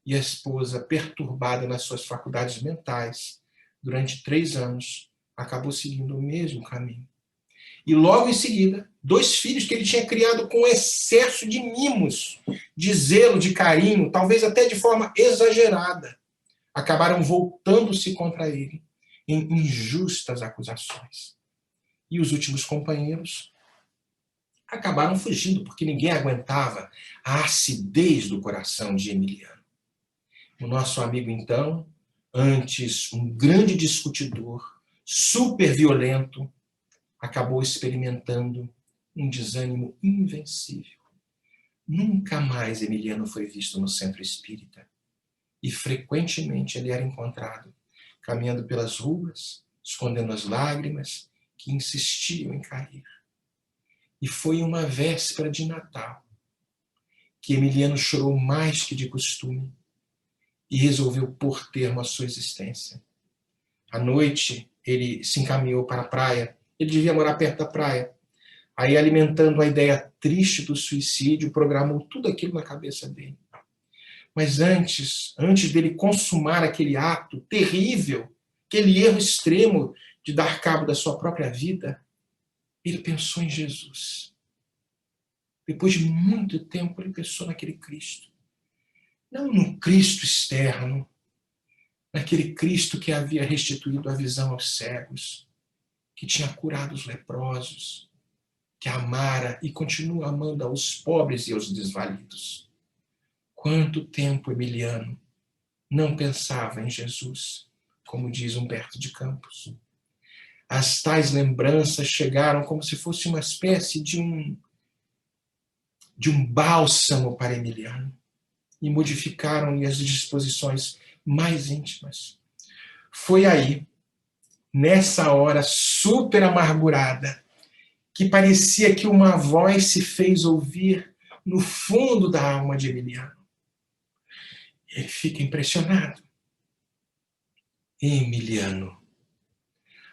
e a esposa, perturbada nas suas faculdades mentais, durante 3 anos, acabou seguindo o mesmo caminho. E logo em seguida, 2 filhos que ele tinha criado com excesso de mimos, de zelo, de carinho, talvez até de forma exagerada, acabaram voltando-se contra ele em injustas acusações. E os últimos companheiros acabaram fugindo, porque ninguém aguentava a acidez do coração de Emiliano. O nosso amigo, então, antes um grande discutidor, super violento, acabou experimentando um desânimo invencível. Nunca mais Emiliano foi visto no centro espírita e frequentemente ele era encontrado caminhando pelas ruas, escondendo as lágrimas que insistiam em cair. E foi uma véspera de Natal que Emiliano chorou mais que de costume e resolveu pôr termo à sua existência. À noite, ele se encaminhou para a praia. Ele devia morar perto da praia. Aí, alimentando a ideia triste do suicídio, programou tudo aquilo na cabeça dele. Mas antes dele consumar aquele ato terrível, aquele erro extremo de dar cabo da sua própria vida, ele pensou em Jesus. Depois de muito tempo, ele pensou naquele Cristo. Não no Cristo externo, naquele Cristo que havia restituído a visão aos cegos, que tinha curado os leprosos, que amara e continua amando aos pobres e aos desvalidos. Quanto tempo Emiliano não pensava em Jesus, como diz Humberto de Campos. As tais lembranças chegaram como se fosse uma espécie de um bálsamo para Emiliano e modificaram-lhe as disposições mais íntimas. Foi aí, nessa hora super amargurada, que parecia que uma voz se fez ouvir no fundo da alma de Emiliano. Ele fica impressionado. Emiliano,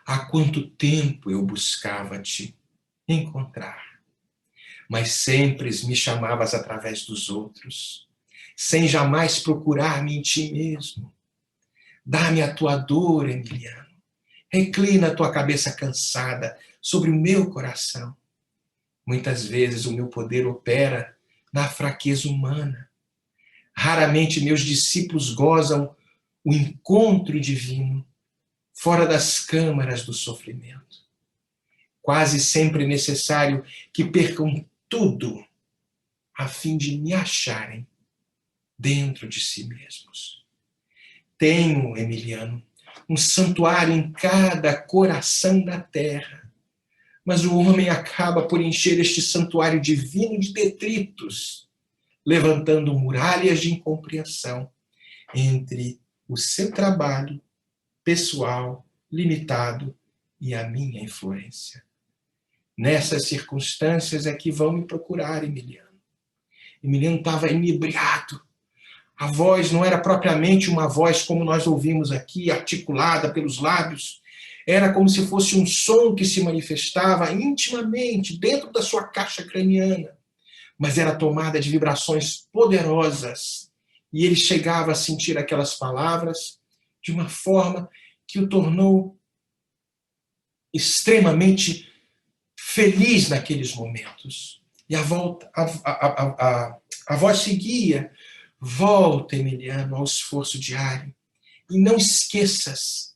há quanto tempo eu buscava te encontrar, mas sempre me chamavas através dos outros, sem jamais procurar-me em ti mesmo. Dá-me a tua dor, Emiliano. Reclina a tua cabeça cansada sobre o meu coração. Muitas vezes o meu poder opera na fraqueza humana. Raramente meus discípulos gozam o encontro divino fora das câmaras do sofrimento. Quase sempre é necessário que percam tudo a fim de me acharem dentro de si mesmos. Tenho, Emiliano, um santuário em cada coração da terra, mas o homem acaba por encher este santuário divino de detritos, levantando muralhas de incompreensão entre o seu trabalho pessoal, limitado, e a minha influência. Nessas circunstâncias é que vão me procurar, Emiliano. Emiliano estava inebriado. A voz não era propriamente uma voz como nós ouvimos aqui, articulada pelos lábios. Era como se fosse um som que se manifestava intimamente dentro da sua caixa craniana, mas era tomada de vibrações poderosas. E ele chegava a sentir aquelas palavras de uma forma que o tornou extremamente feliz naqueles momentos. E a voz seguia: volta, Emiliano, ao esforço diário, e não esqueças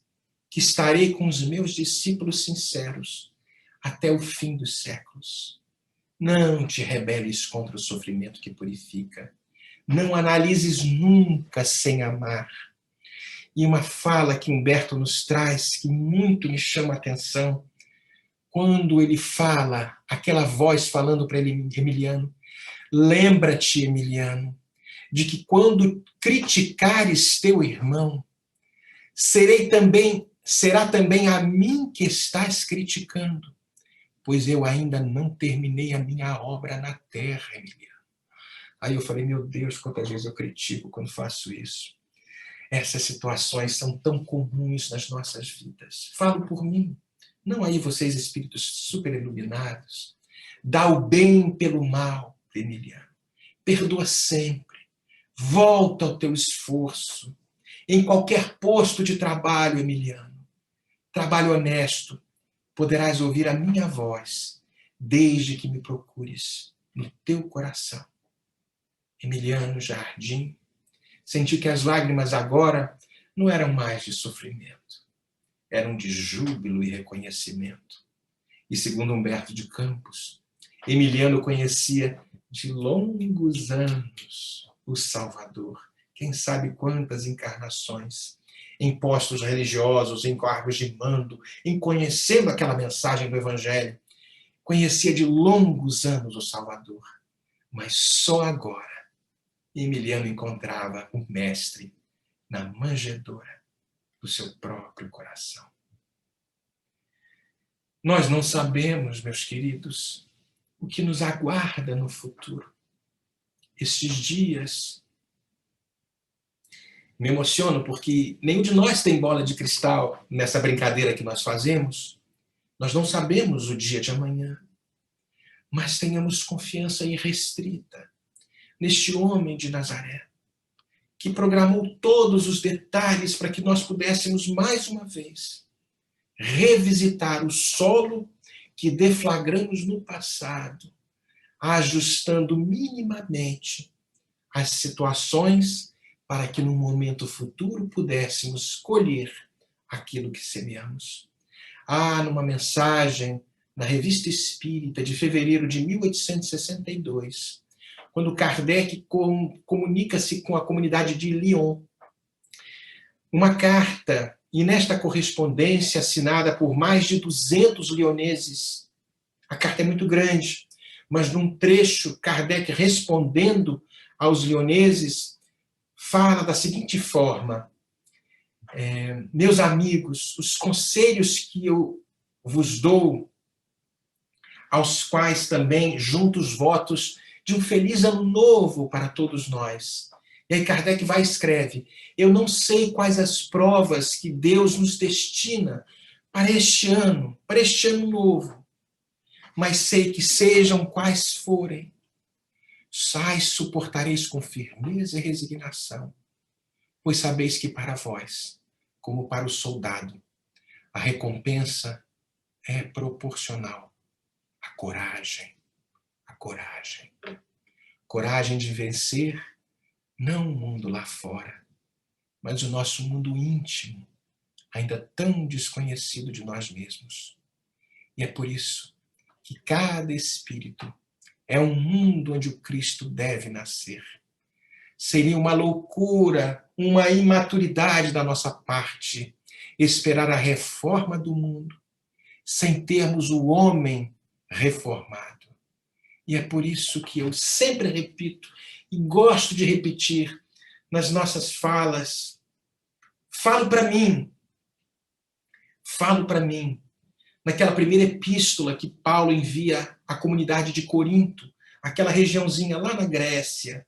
que estarei com os meus discípulos sinceros até o fim dos séculos. Não te rebeles contra o sofrimento que purifica. Não analises nunca sem amar. E uma fala que Humberto nos traz, que muito me chama a atenção, quando ele fala, aquela voz falando para ele, Emiliano: lembra-te, Emiliano, de que quando criticares teu irmão, será também a mim que estás criticando, pois eu ainda não terminei a minha obra na terra, Emiliano. Aí eu falei, meu Deus, quantas vezes eu critico quando faço isso. Essas situações são tão comuns nas nossas vidas. Falo por mim. Não aí vocês, espíritos super iluminados. Dá o bem pelo mal, Emiliano. Perdoa sempre. Volta ao teu esforço. Em qualquer posto de trabalho, Emiliano. Trabalho honesto. Poderás ouvir a minha voz, desde que me procures no teu coração. Emiliano Jardim. Senti que as lágrimas agora não eram mais de sofrimento. Eram de júbilo e reconhecimento. E segundo Humberto de Campos, Emiliano conhecia de longos anos o Salvador. Quem sabe quantas encarnações, em postos religiosos, em cargos de mando, em conhecendo aquela mensagem do Evangelho. Conhecia de longos anos o Salvador. Mas só agora Emiliano encontrava o Mestre na manjedoura do seu próprio coração. Nós não sabemos, meus queridos, o que nos aguarda no futuro. Estes dias me emociono porque nenhum de nós tem bola de cristal nessa brincadeira que nós fazemos. Nós não sabemos o dia de amanhã, mas tenhamos confiança irrestrita neste homem de Nazaré, que programou todos os detalhes para que nós pudéssemos, mais uma vez, revisitar o solo que deflagramos no passado, ajustando minimamente as situações para que no momento futuro pudéssemos colher aquilo que semeamos. Numa mensagem na Revista Espírita de fevereiro de 1862, quando Kardec comunica-se com a comunidade de Lyon, uma carta, e nesta correspondência assinada por mais de 200 lioneses, a carta é muito grande, mas num trecho, Kardec respondendo aos lioneses, fala da seguinte forma: meus amigos, os conselhos que eu vos dou, aos quais também junto os votos de um feliz ano novo para todos nós. E aí Kardec vai e escreve: eu não sei quais as provas que Deus nos destina para este ano novo, mas sei que sejam quais forem, suportareis com firmeza e resignação, pois sabeis que para vós, como para o soldado, a recompensa é proporcional à coragem. A coragem. Coragem de vencer não o mundo lá fora, mas o nosso mundo íntimo, ainda tão desconhecido de nós mesmos. E é por isso que cada espírito é um mundo onde o Cristo deve nascer. Seria uma loucura, uma imaturidade da nossa parte esperar a reforma do mundo sem termos o homem reformado. E é por isso que eu sempre repito, e gosto de repetir, nas nossas falas. Falo para mim. Falo para mim. Naquela primeira epístola que Paulo envia à comunidade de Corinto, aquela regiãozinha lá na Grécia,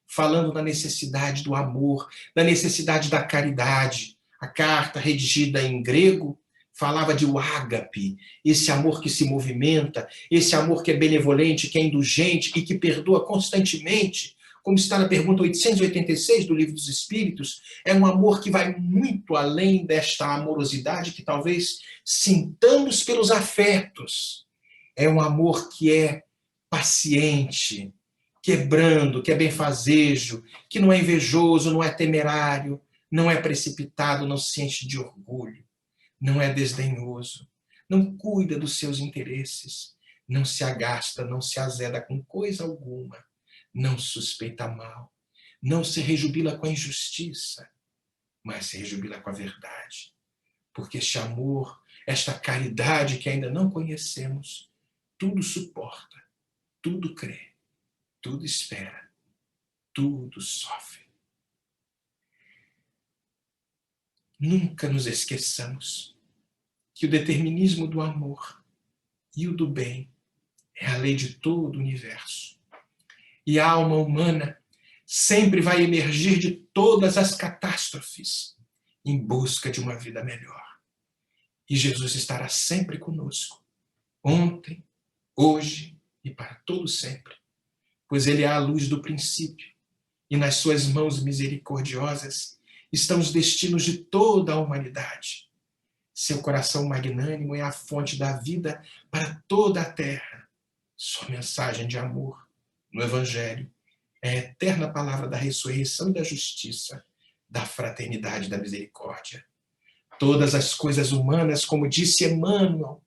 falando da necessidade do amor, da necessidade da caridade. A carta, redigida em grego, falava de o ágape, esse amor que se movimenta, esse amor que é benevolente, que é indulgente e que perdoa constantemente, como está na pergunta 886 do Livro dos Espíritos. É um amor que vai muito além desta amorosidade que talvez sintamos pelos afetos. É um amor que é paciente, que é brando, que é benfazejo, que não é invejoso, não é temerário, não é precipitado, não se enche de orgulho, não é desdenhoso, não cuida dos seus interesses, não se agasta, não se azeda com coisa alguma, não suspeita mal, não se rejubila com a injustiça, mas se rejubila com a verdade. Porque este amor, esta caridade que ainda não conhecemos, tudo suporta, tudo crê, tudo espera, tudo sofre. Nunca nos esqueçamos que o determinismo do amor e o do bem é a lei de todo o universo. E a alma humana sempre vai emergir de todas as catástrofes em busca de uma vida melhor. E Jesus estará sempre conosco, ontem, hoje e para todo sempre, pois ele é a luz do princípio, e nas suas mãos misericordiosas estão os destinos de toda a humanidade. Seu coração magnânimo é a fonte da vida para toda a terra. Sua mensagem de amor no Evangelho é a eterna palavra da ressurreição e da justiça, da fraternidade e da misericórdia. Todas as coisas humanas, como disse Emmanuel,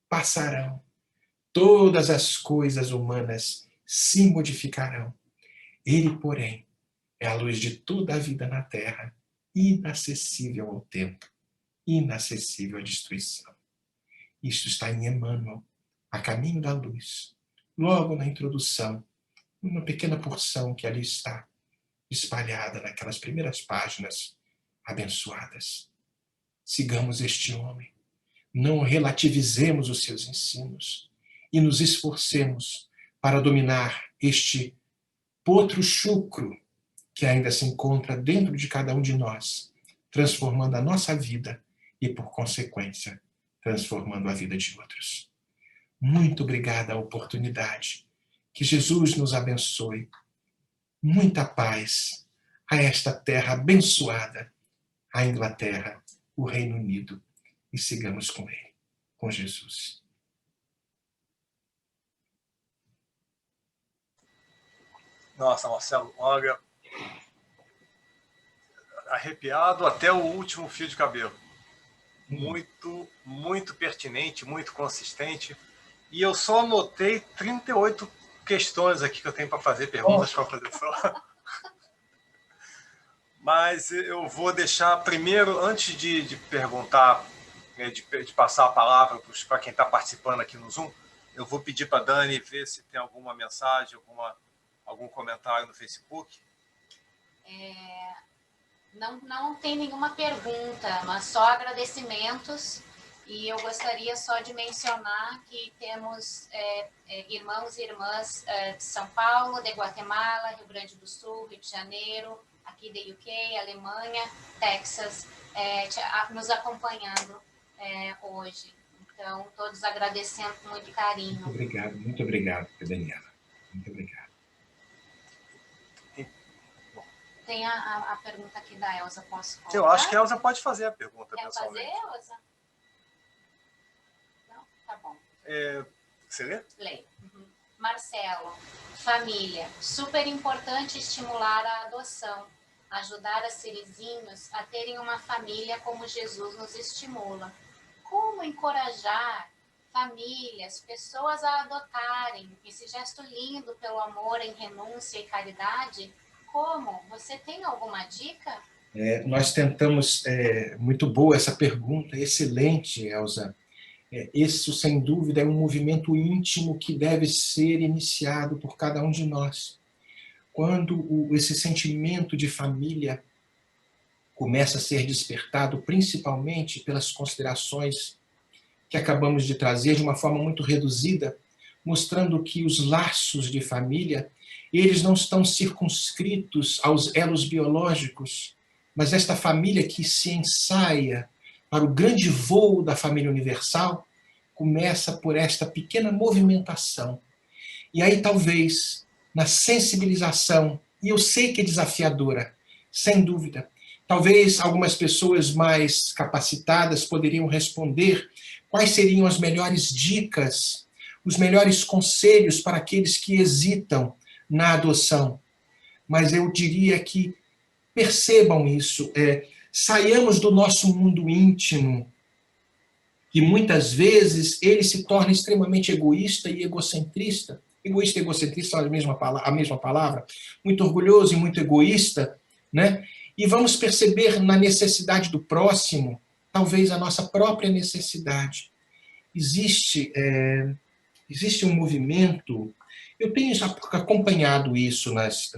passarão. Todas as coisas humanas se modificarão. Ele, porém, é a luz de toda a vida na terra, inacessível ao tempo, inacessível à destruição. Isto está em Emmanuel, A Caminho da Luz, logo na introdução, uma pequena porção que ali está, espalhada naquelas primeiras páginas abençoadas. Sigamos este homem, não relativizemos os seus ensinos e nos esforcemos para dominar este potro chucro que ainda se encontra dentro de cada um de nós, transformando a nossa vida e, por consequência, transformando a vida de outros. Muito obrigada a oportunidade. Que Jesus nos abençoe. Muita paz a esta terra abençoada, a Inglaterra, o Reino Unido, e sigamos com ele, com Jesus. Nossa, Marcelo, olha, arrepiado até o último fio de cabelo. Muito, muito pertinente, muito consistente. E eu só anotei 38 questões aqui que eu tenho para fazer, perguntas para fazer só. Mas eu vou deixar primeiro, antes de perguntar, de passar a palavra para quem está participando aqui no Zoom, eu vou pedir para a Dani ver se tem alguma mensagem, algum comentário no Facebook. Não tem nenhuma pergunta, mas só agradecimentos. E eu gostaria só de mencionar que temos irmãos e irmãs de São Paulo, de Guatemala, Rio Grande do Sul, Rio de Janeiro, aqui de UK, Alemanha, Texas, nos acompanhando hoje. Então, todos agradecendo com muito carinho. Muito obrigado, Daniela. Muito obrigado. Tem a pergunta aqui da Elza, posso colocar? Eu acho que a Elza pode fazer a pergunta. Quer fazer, Elza? Não? Tá bom. Você lê? Leio. Uhum. Marcelo, família. Super importante estimular a adoção. Ajudar as Serizinhos a terem uma família como Jesus nos estimula. Como encorajar famílias, pessoas a adotarem esse gesto lindo pelo amor em renúncia e caridade? Como? Você tem alguma dica? Nós tentamos, muito boa essa pergunta, excelente, Elza. Isso, sem dúvida, é um movimento íntimo que deve ser iniciado por cada um de nós. quando esse sentimento de família começa a ser despertado, principalmente pelas considerações que acabamos de trazer de uma forma muito reduzida, mostrando que os laços de família, eles não estão circunscritos aos elos biológicos, mas esta família que se ensaia para o grande voo da família universal, começa por esta pequena movimentação. E aí talvez, na sensibilização, e eu sei que é desafiadora, sem dúvida, talvez algumas pessoas mais capacitadas poderiam responder quais seriam as melhores dicas, os melhores conselhos para aqueles que hesitam na adoção. Mas eu diria que percebam isso, saiamos do nosso mundo íntimo, que muitas vezes ele se torna extremamente egoísta e egocentrista. Egoísta e egocentrista são a mesma palavra, muito orgulhoso e muito egoísta, né? E vamos perceber na necessidade do próximo, talvez a nossa própria necessidade. Existe um movimento, eu tenho acompanhado isso nas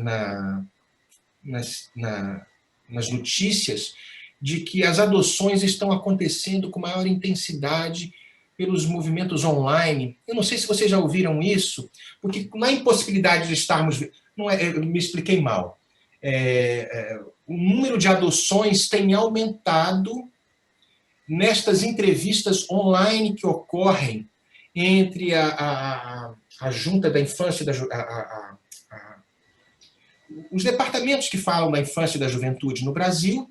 notícias, de que as adoções estão acontecendo com maior intensidade pelos movimentos online. Eu não sei se vocês já ouviram isso, porque na impossibilidade de estarmos... eu me expliquei mal. O número de adoções tem aumentado nestas entrevistas online que ocorrem entre a Junta da Infância e os departamentos que falam da infância e da juventude no Brasil,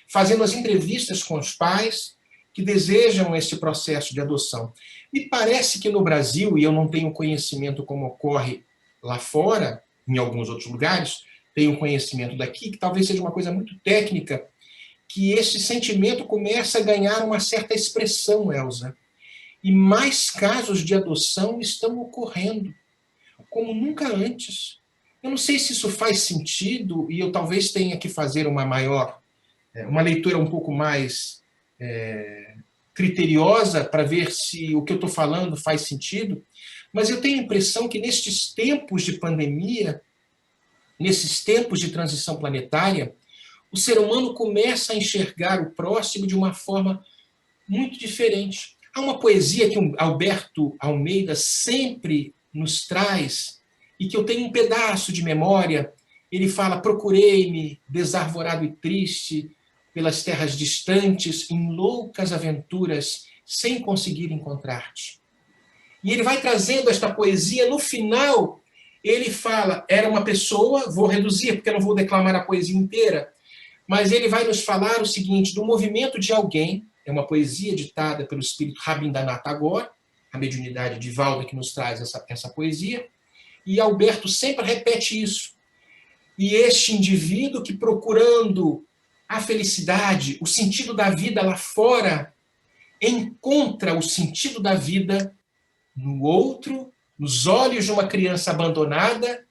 fazendo as entrevistas com os pais que desejam esse processo de adoção. Me parece que no Brasil, e eu não tenho conhecimento como ocorre lá fora, em alguns outros lugares, tenho conhecimento daqui, que talvez seja uma coisa muito técnica, que esse sentimento começa a ganhar uma certa expressão, Elza. E mais casos de adoção estão ocorrendo, como nunca antes. Eu não sei se isso faz sentido, e eu talvez tenha que fazer uma leitura um pouco mais criteriosa para ver se o que eu estou falando faz sentido, mas eu tenho a impressão que nestes tempos de pandemia, nesses tempos de transição planetária, o ser humano começa a enxergar o próximo de uma forma muito diferente. Há uma poesia que o Alberto Almeida sempre nos traz, e que eu tenho um pedaço de memória. Ele fala: procurei-me, desarvorado e triste, pelas terras distantes, em loucas aventuras, sem conseguir encontrar-te. E ele vai trazendo esta poesia. No final, ele fala, era uma pessoa, vou reduzir, porque eu não vou declamar a poesia inteira, mas ele vai nos falar o seguinte, do movimento de alguém, é uma poesia ditada pelo espírito Rabindranath Tagore, a mediunidade de Valda que nos traz essa poesia, e Alberto sempre repete isso. E este indivíduo que, procurando a felicidade, o sentido da vida lá fora, encontra o sentido da vida no outro, nos olhos de uma criança abandonada.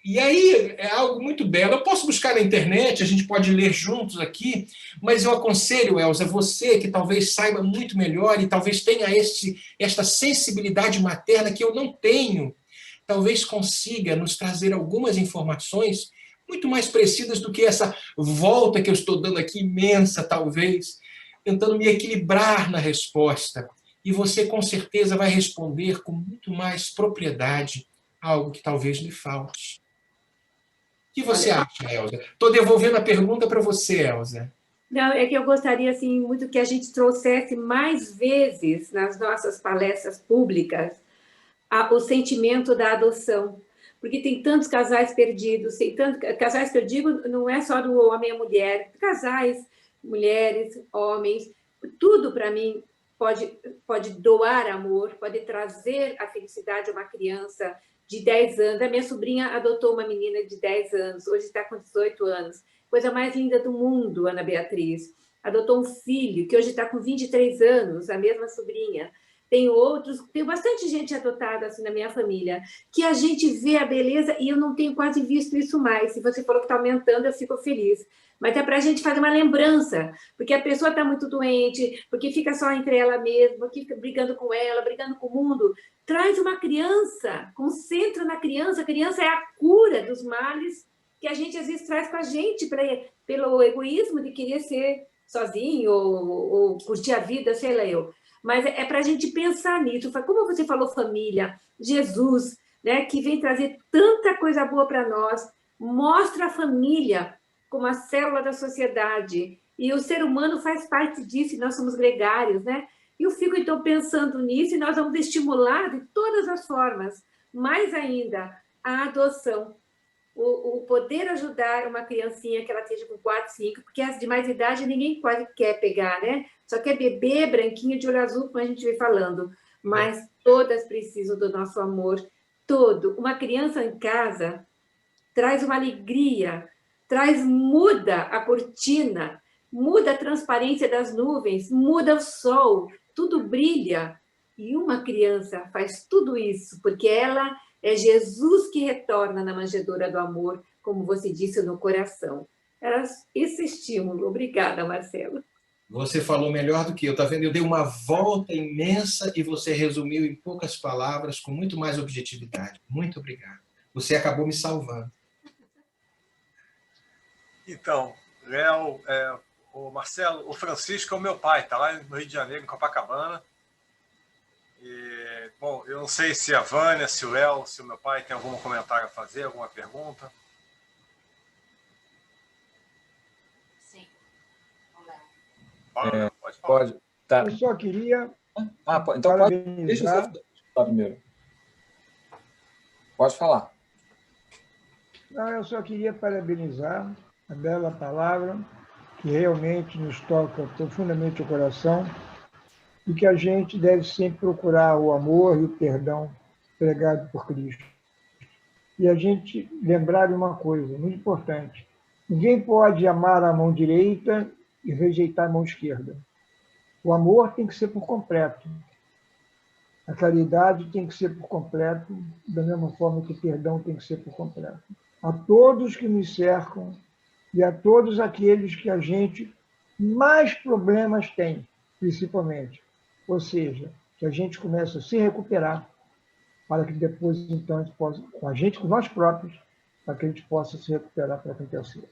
E aí é algo muito belo. Eu posso buscar na internet, a gente pode ler juntos aqui, mas eu aconselho, Elza, você que talvez saiba muito melhor e talvez tenha esta sensibilidade materna que eu não tenho, talvez consiga nos trazer algumas informações muito mais precisas do que essa volta que eu estou dando aqui, imensa talvez, tentando me equilibrar na resposta. E você com certeza vai responder com muito mais propriedade algo que talvez lhe falte. O que você acha, Elza? Estou devolvendo a pergunta para você, Elza. Não, é que eu gostaria assim, muito que a gente trouxesse mais vezes nas nossas palestras públicas o sentimento da adoção. Porque tem tantos casais perdidos, casais que eu digo não é só do homem e mulher, casais, mulheres, homens, tudo para mim pode doar amor, pode trazer a felicidade a uma criança de 10 anos. A minha sobrinha adotou uma menina de 10 anos, hoje está com 18 anos. Coisa mais linda do mundo, Ana Beatriz. Adotou um filho que hoje está com 23 anos, a mesma sobrinha. tem outros, tem bastante gente adotada assim na minha família, que a gente vê a beleza e eu não tenho quase visto isso mais. Se você falou que está aumentando, eu fico feliz. Mas é para a gente fazer uma lembrança, porque a pessoa está muito doente, porque fica só entre ela mesma, porque fica brigando com ela, brigando com o mundo. Traz uma criança, concentra na criança. A criança é a cura dos males que a gente às vezes traz com a gente pelo egoísmo de querer ser sozinho ou curtir a vida, sei lá eu. Mas é para a gente pensar nisso. Como você falou, família, Jesus, né, que vem trazer tanta coisa boa para nós, mostra a família como a célula da sociedade. E o ser humano faz parte disso, e nós somos gregários, né? E eu fico, então, pensando nisso, e nós vamos estimular de todas as formas, mais ainda, a adoção. O poder ajudar uma criancinha que ela esteja com 4, 5, porque as de mais idade ninguém quase quer pegar, né? Só quer bebê, branquinho, de olho azul, como a gente vem falando. Mas todas precisam do nosso amor, todo. Uma criança em casa traz uma alegria, muda a cortina, muda a transparência das nuvens, muda o sol, tudo brilha. E uma criança faz tudo isso, porque ela é Jesus que retorna na manjedoura do amor, como você disse, no coração. Era esse estímulo. Obrigada, Marcelo. Você falou melhor do que eu, tá vendo? Eu dei uma volta imensa e você resumiu em poucas palavras, com muito mais objetividade. Muito obrigado. Você acabou me salvando. Então, Léo, o Marcelo, o Francisco é o meu pai, está lá no Rio de Janeiro, em Copacabana. E, bom, eu não sei se a Vânia, se o Léo, se o meu pai tem algum comentário a fazer, alguma pergunta. Sim, o Léo. Pode falar. Pode. Tá. Eu só queria Então pode. Deixa eu falar primeiro. Pode falar. Não, eu só queria parabenizar a bela palavra, que realmente nos toca profundamente o coração, e que a gente deve sempre procurar o amor e o perdão pregado por Cristo. E a gente lembrar de uma coisa muito importante: ninguém pode amar a mão direita e rejeitar a mão esquerda. O amor tem que ser por completo. A caridade tem que ser por completo, da mesma forma que o perdão tem que ser por completo. A todos que nos cercam e a todos aqueles que a gente mais problemas tem, principalmente. Ou seja, que a gente comece a se recuperar para que depois, então, a gente possa, com nós próprios, para que a gente possa se recuperar para quem terceiro.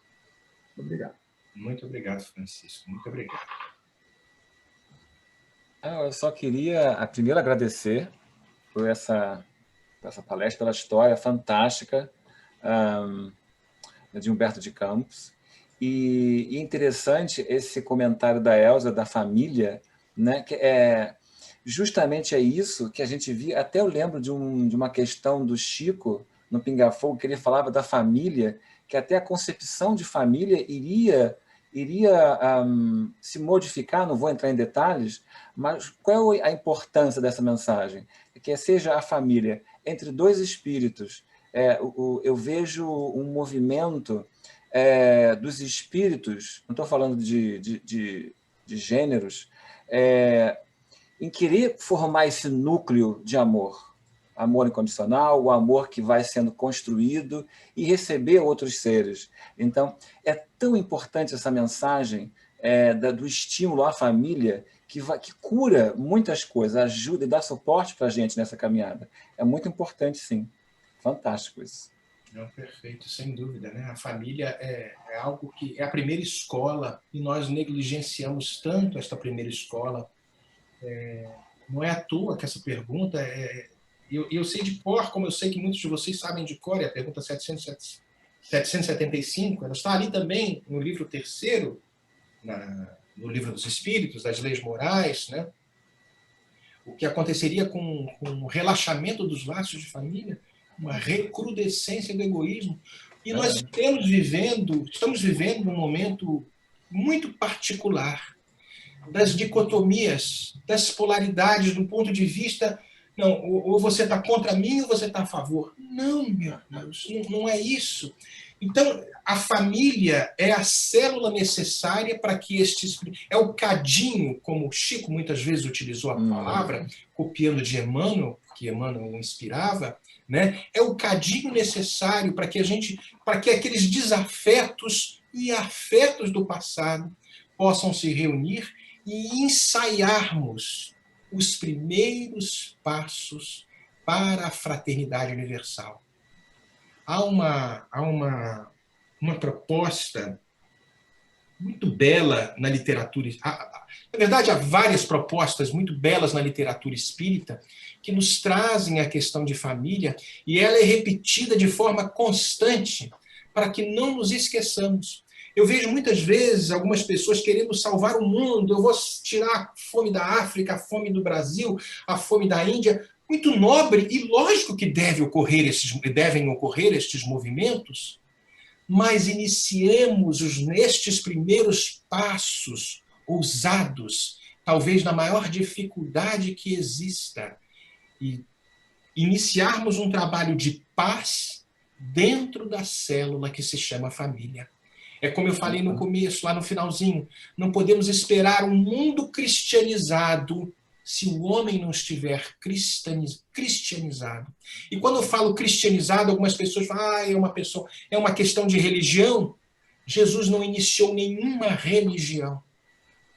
Obrigado. Muito obrigado, Francisco. Muito obrigado. Eu só queria, primeiro, agradecer por essa palestra, pela história fantástica de Humberto de Campos. E interessante esse comentário da Elza, da família, né? Que justamente é isso que a gente via. Até eu lembro de uma questão do Chico, no Pinga Fogo, que ele falava da família, que até a concepção de família iria se modificar, não vou entrar em detalhes, mas qual é a importância dessa mensagem? Que seja a família entre dois espíritos. Eu vejo um movimento dos espíritos, não estou falando de gêneros, em querer formar esse núcleo de amor incondicional, o amor que vai sendo construído e receber outros seres. Então, é tão importante essa mensagem do estímulo à família que cura muitas coisas, ajuda e dá suporte para a gente nessa caminhada. É muito importante, sim. Fantástico isso. Não, perfeito, sem dúvida, né? A família é algo que é a primeira escola e nós negligenciamos tanto esta primeira escola. Não é à toa que essa pergunta eu sei de cor, como eu sei que muitos de vocês sabem de cor, é a pergunta 775, ela está ali também no livro 3º, no livro dos Espíritos, das leis morais, né? O que aconteceria com o relaxamento dos laços de família, uma recrudescência do egoísmo. E nós estamos vivendo um momento muito particular das dicotomias, das polaridades do ponto de vista, não, ou você está contra mim ou você está a favor. Não, meu Deus, não é isso. Então, a família é a célula necessária para que estes... É o cadinho, como o Chico muitas vezes utilizou a palavra, copiando de Emmanuel, que Emmanuel o inspirava, né? É o cadinho necessário para que aqueles desafetos e afetos do passado possam se reunir e ensaiarmos os primeiros passos para a fraternidade universal. Há uma proposta muito bela na literatura. Na verdade, há várias propostas muito belas na literatura espírita que nos trazem a questão de família, e ela é repetida de forma constante para que não nos esqueçamos. Eu vejo muitas vezes algumas pessoas querendo salvar o mundo. Eu vou tirar a fome da África, a fome do Brasil, a fome da Índia. Muito nobre, e lógico que devem ocorrer estes movimentos, mas iniciemos nestes primeiros passos ousados, talvez na maior dificuldade que exista, e iniciarmos um trabalho de paz dentro da célula que se chama família. É como eu falei no começo, lá no finalzinho, não podemos esperar um mundo cristianizado se o homem não estiver cristianizado. E quando eu falo cristianizado, algumas pessoas falam, é uma questão de religião. Jesus não iniciou nenhuma religião.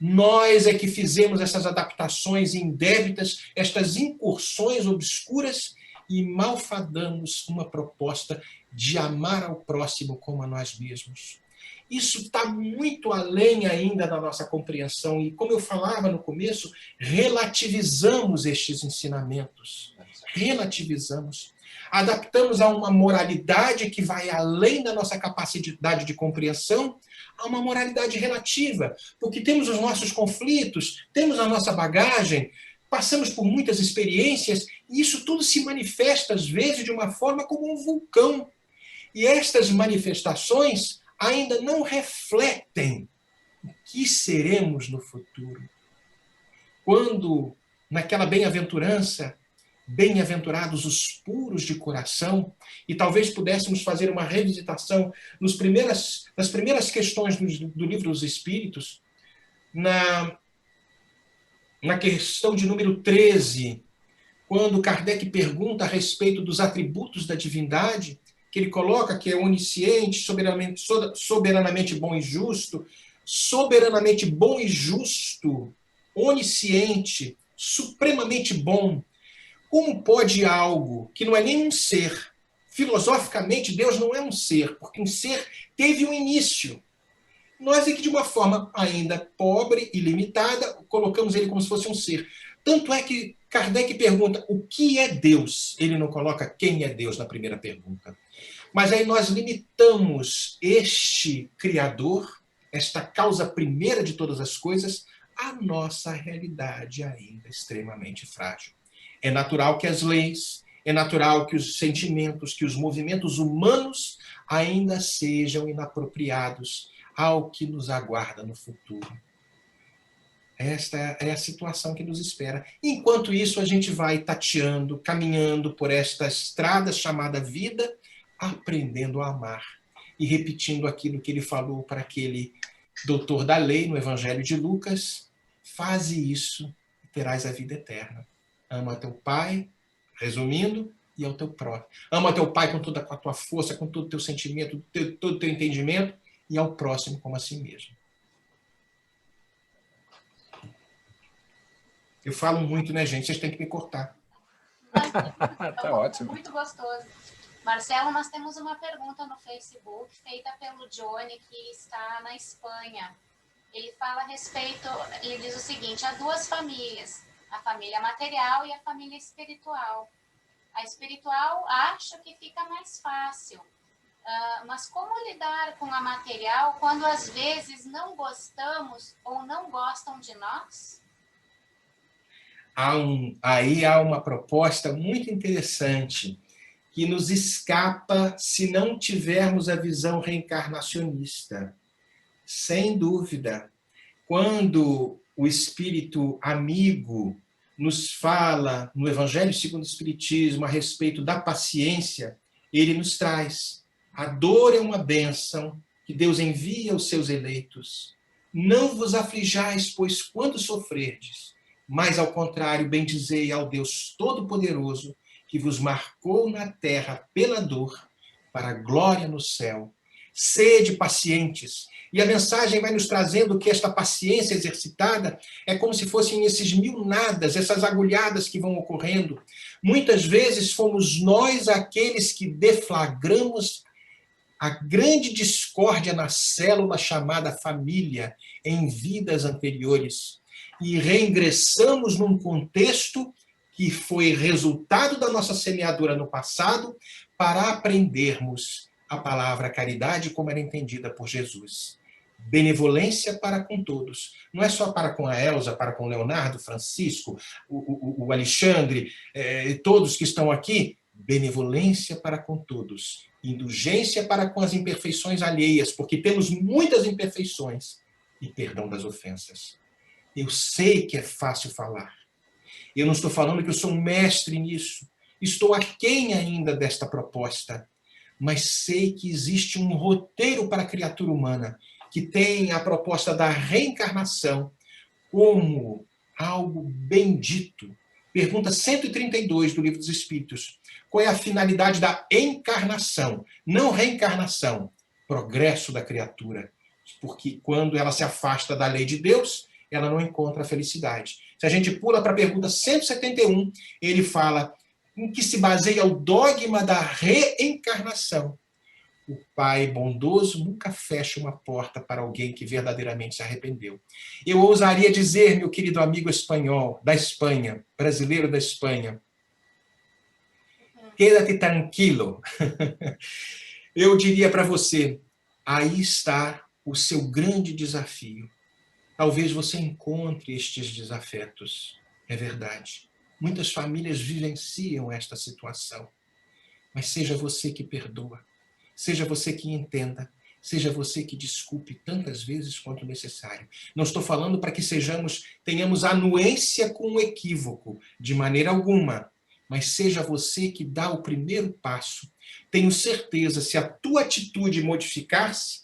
Nós é que fizemos essas adaptações indébitas, estas incursões obscuras, e malfadamos uma proposta de amar ao próximo como a nós mesmos. Isso está muito além ainda da nossa compreensão. E, como eu falava no começo, relativizamos estes ensinamentos. Relativizamos. Adaptamos a uma moralidade que vai além da nossa capacidade de compreensão a uma moralidade relativa. Porque temos os nossos conflitos, temos a nossa bagagem, passamos por muitas experiências, e isso tudo se manifesta, às vezes, de uma forma como um vulcão. E estas manifestações ainda não refletem o que seremos no futuro. Quando, naquela bem-aventurança, bem-aventurados os puros de coração, e talvez pudéssemos fazer uma revisitação nas primeiras questões do Livro dos Espíritos, na questão de número 13, quando Kardec pergunta a respeito dos atributos da divindade, que ele coloca que é onisciente, soberanamente bom e justo, onisciente, supremamente bom. Como pode algo que não é nem um ser? Filosoficamente, Deus não é um ser, porque um ser teve um início. Nós, aqui, de uma forma ainda pobre e limitada, colocamos ele como se fosse um ser. Tanto é que Kardec pergunta o que é Deus. Ele não coloca quem é Deus na primeira pergunta. Mas aí nós limitamos este Criador, esta causa primeira de todas as coisas, à nossa realidade ainda extremamente frágil. É natural que as leis, é natural que os sentimentos, que os movimentos humanos ainda sejam inapropriados ao que nos aguarda no futuro. Esta é a situação que nos espera. Enquanto isso, a gente vai tateando, caminhando por esta estrada chamada vida, aprendendo a amar e repetindo aquilo que ele falou para aquele doutor da lei no Evangelho de Lucas: faze isso e terás a vida eterna. Ama teu pai, resumindo, e ao teu próximo. Ama teu pai com toda a tua força, com todo o teu sentimento, todo o teu entendimento, e ao próximo como a si mesmo. Eu falo muito, né, gente? Vocês têm que me cortar. Tá ótimo. Muito gostoso. Marcelo, nós temos uma pergunta no Facebook feita pelo Johnny, que está na Espanha. Ele fala a respeito, ele diz o seguinte: há duas famílias, a família material e a família espiritual. A espiritual acho que fica mais fácil, mas como lidar com a material quando às vezes não gostamos ou não gostam de nós? Aí há uma proposta muito interessante que nos escapa se não tivermos a visão reencarnacionista. Sem dúvida, quando o Espírito amigo nos fala no Evangelho segundo o Espiritismo a respeito da paciência, ele nos traz A dor é uma bênção que Deus envia aos seus eleitos. Não vos aflijais, pois quando sofrerdes, mas ao contrário, bendizei ao Deus Todo-Poderoso, que vos marcou na terra pela dor, para a glória no céu. Sede pacientes. E a mensagem vai nos trazendo que esta paciência exercitada é como se fossem esses mil nadas, essas agulhadas que vão ocorrendo. Muitas vezes fomos nós aqueles que deflagramos a grande discórdia na célula chamada família em vidas anteriores e reingressamos num contexto que foi resultado da nossa semeadura no passado para aprendermos a palavra caridade como era entendida por Jesus. Benevolência para com todos. Não é só para com a Elza, para com o Leonardo, Francisco, o Alexandre, todos que estão aqui. Benevolência para com todos. Indulgência para com as imperfeições alheias, porque temos muitas imperfeições. E perdão das ofensas. Eu sei que é fácil falar. Eu não estou falando que eu sou um mestre nisso. Estou aquém ainda desta proposta. Mas sei que existe um roteiro para a criatura humana que tem a proposta da reencarnação como algo bendito. Pergunta 132 do Livro dos Espíritos. Qual é a finalidade da encarnação? Não reencarnação. Progresso da criatura. Porque quando ela se afasta da lei de Deus, ela não encontra a felicidade. Se a gente pula para a pergunta 171, ele fala em que se baseia o dogma da reencarnação. O Pai bondoso nunca fecha uma porta para alguém que verdadeiramente se arrependeu. Eu ousaria dizer, meu querido amigo espanhol, da Espanha, brasileiro da Espanha, quédate tranquilo. Eu diria para você, aí está o seu grande desafio. Talvez você encontre estes desafetos. É verdade. Muitas famílias vivenciam esta situação. Mas seja você que perdoa. Seja você que entenda, seja você que desculpe tantas vezes quanto necessário. Não estou falando para que tenhamos anuência com o equívoco, de maneira alguma, mas seja você que dá o primeiro passo. Tenho certeza, se a tua atitude modificar-se,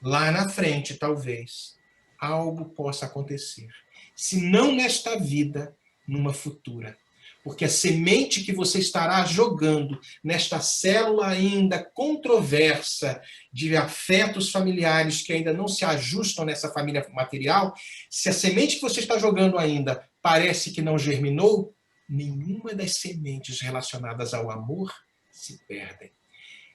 lá na frente, talvez, algo possa acontecer. Se não nesta vida, numa futura. Porque a semente que você estará jogando nesta célula ainda controversa de afetos familiares que ainda não se ajustam nessa família material, se a semente que você está jogando ainda parece que não germinou, nenhuma das sementes relacionadas ao amor se perdem.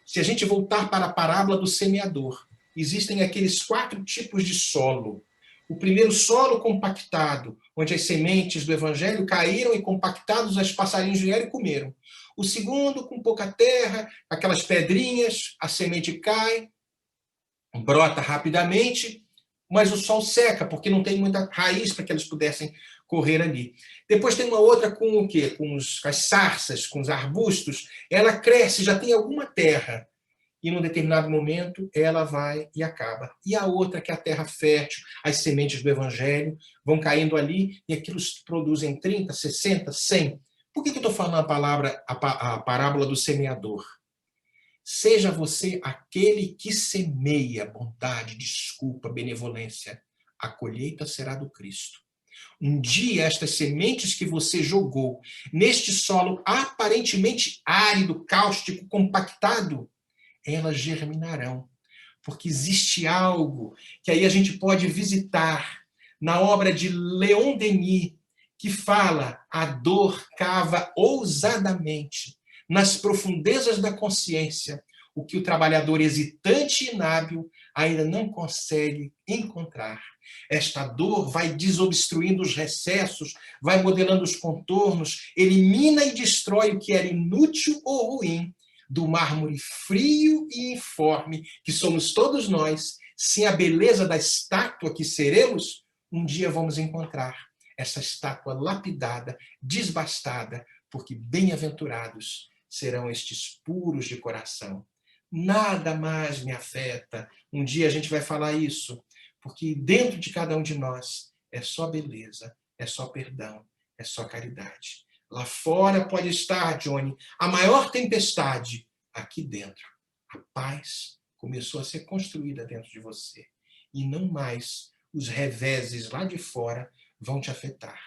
Se a gente voltar para a parábola do semeador, existem aqueles 4 tipos de solo. O primeiro, solo compactado, onde as sementes do evangelho caíram e compactados, os passarinhos vieram e comeram. O segundo, com pouca terra, aquelas pedrinhas, a semente cai, brota rapidamente, mas o sol seca, porque não tem muita raiz para que eles pudessem correr ali. Depois tem uma outra com o quê? Com as sarças, com os arbustos. Ela cresce, já tem alguma terra. E num determinado momento ela vai e acaba. E a outra, que é a terra fértil, as sementes do evangelho vão caindo ali e aquilo produzem 30, 60, 100. Por que eu estou falando a parábola do semeador? Seja você aquele que semeia bondade, desculpa, benevolência. A colheita será do Cristo. Um dia, estas sementes que você jogou neste solo aparentemente árido, cáustico, compactado, elas germinarão, porque existe algo que aí a gente pode visitar na obra de Leon Denis, que fala: a dor cava ousadamente nas profundezas da consciência o que o trabalhador hesitante e inábil ainda não consegue encontrar. Esta dor vai desobstruindo os recessos, vai modelando os contornos, elimina e destrói o que era inútil ou ruim, do mármore frio e informe, que somos todos nós, sem a beleza da estátua que seremos, um dia vamos encontrar essa estátua lapidada, desbastada, porque bem-aventurados serão estes puros de coração. Nada mais me afeta. Um dia a gente vai falar isso, porque dentro de cada um de nós é só beleza, é só perdão, é só caridade. Lá fora pode estar, Johnny, a maior tempestade. Aqui dentro A paz começou a ser construída dentro de você. E não mais os reveses lá de fora vão te afetar.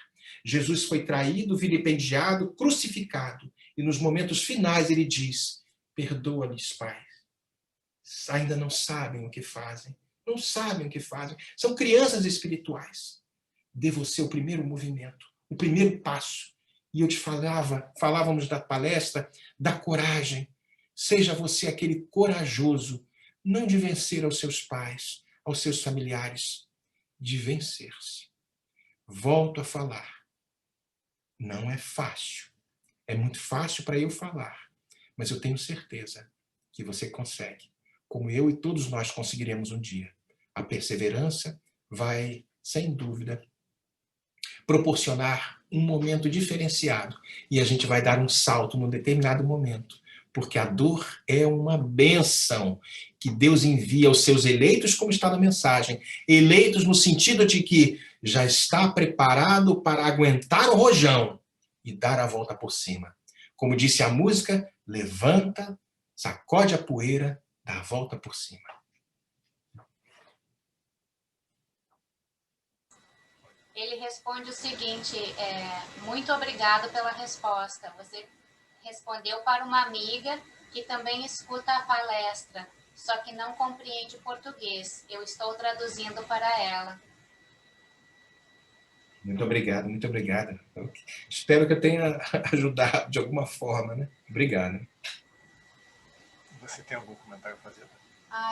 Jesus foi traído, vilipendiado, crucificado. E nos momentos finais ele diz: perdoa-lhes, Pai. Ainda não sabem o que fazem. Não sabem o que fazem. São crianças espirituais. Dê você o primeiro movimento, o primeiro passo. E eu te falávamos da palestra, da coragem. Seja você aquele corajoso, não de vencer aos seus pais, aos seus familiares, de vencer-se. Volto a falar. Não é fácil. É muito fácil para eu falar, mas eu tenho certeza que você consegue, como eu e todos nós conseguiremos um dia. A perseverança vai, sem dúvida, proporcionar um momento diferenciado e a gente vai dar um salto num determinado momento, porque a dor é uma bênção que Deus envia aos seus eleitos, como está na mensagem. Eleitos no sentido de que já está preparado para aguentar o rojão e dar a volta por cima. Como disse a música, levanta, sacode a poeira, dá a volta por cima. Ele responde o seguinte: muito obrigado pela resposta. Você respondeu para uma amiga que também escuta a palestra, só que não compreende português. Eu estou traduzindo para ela. Muito obrigado, muito obrigado. Espero que eu tenha ajudado de alguma forma, né? Obrigado. Você tem algum comentário a fazer?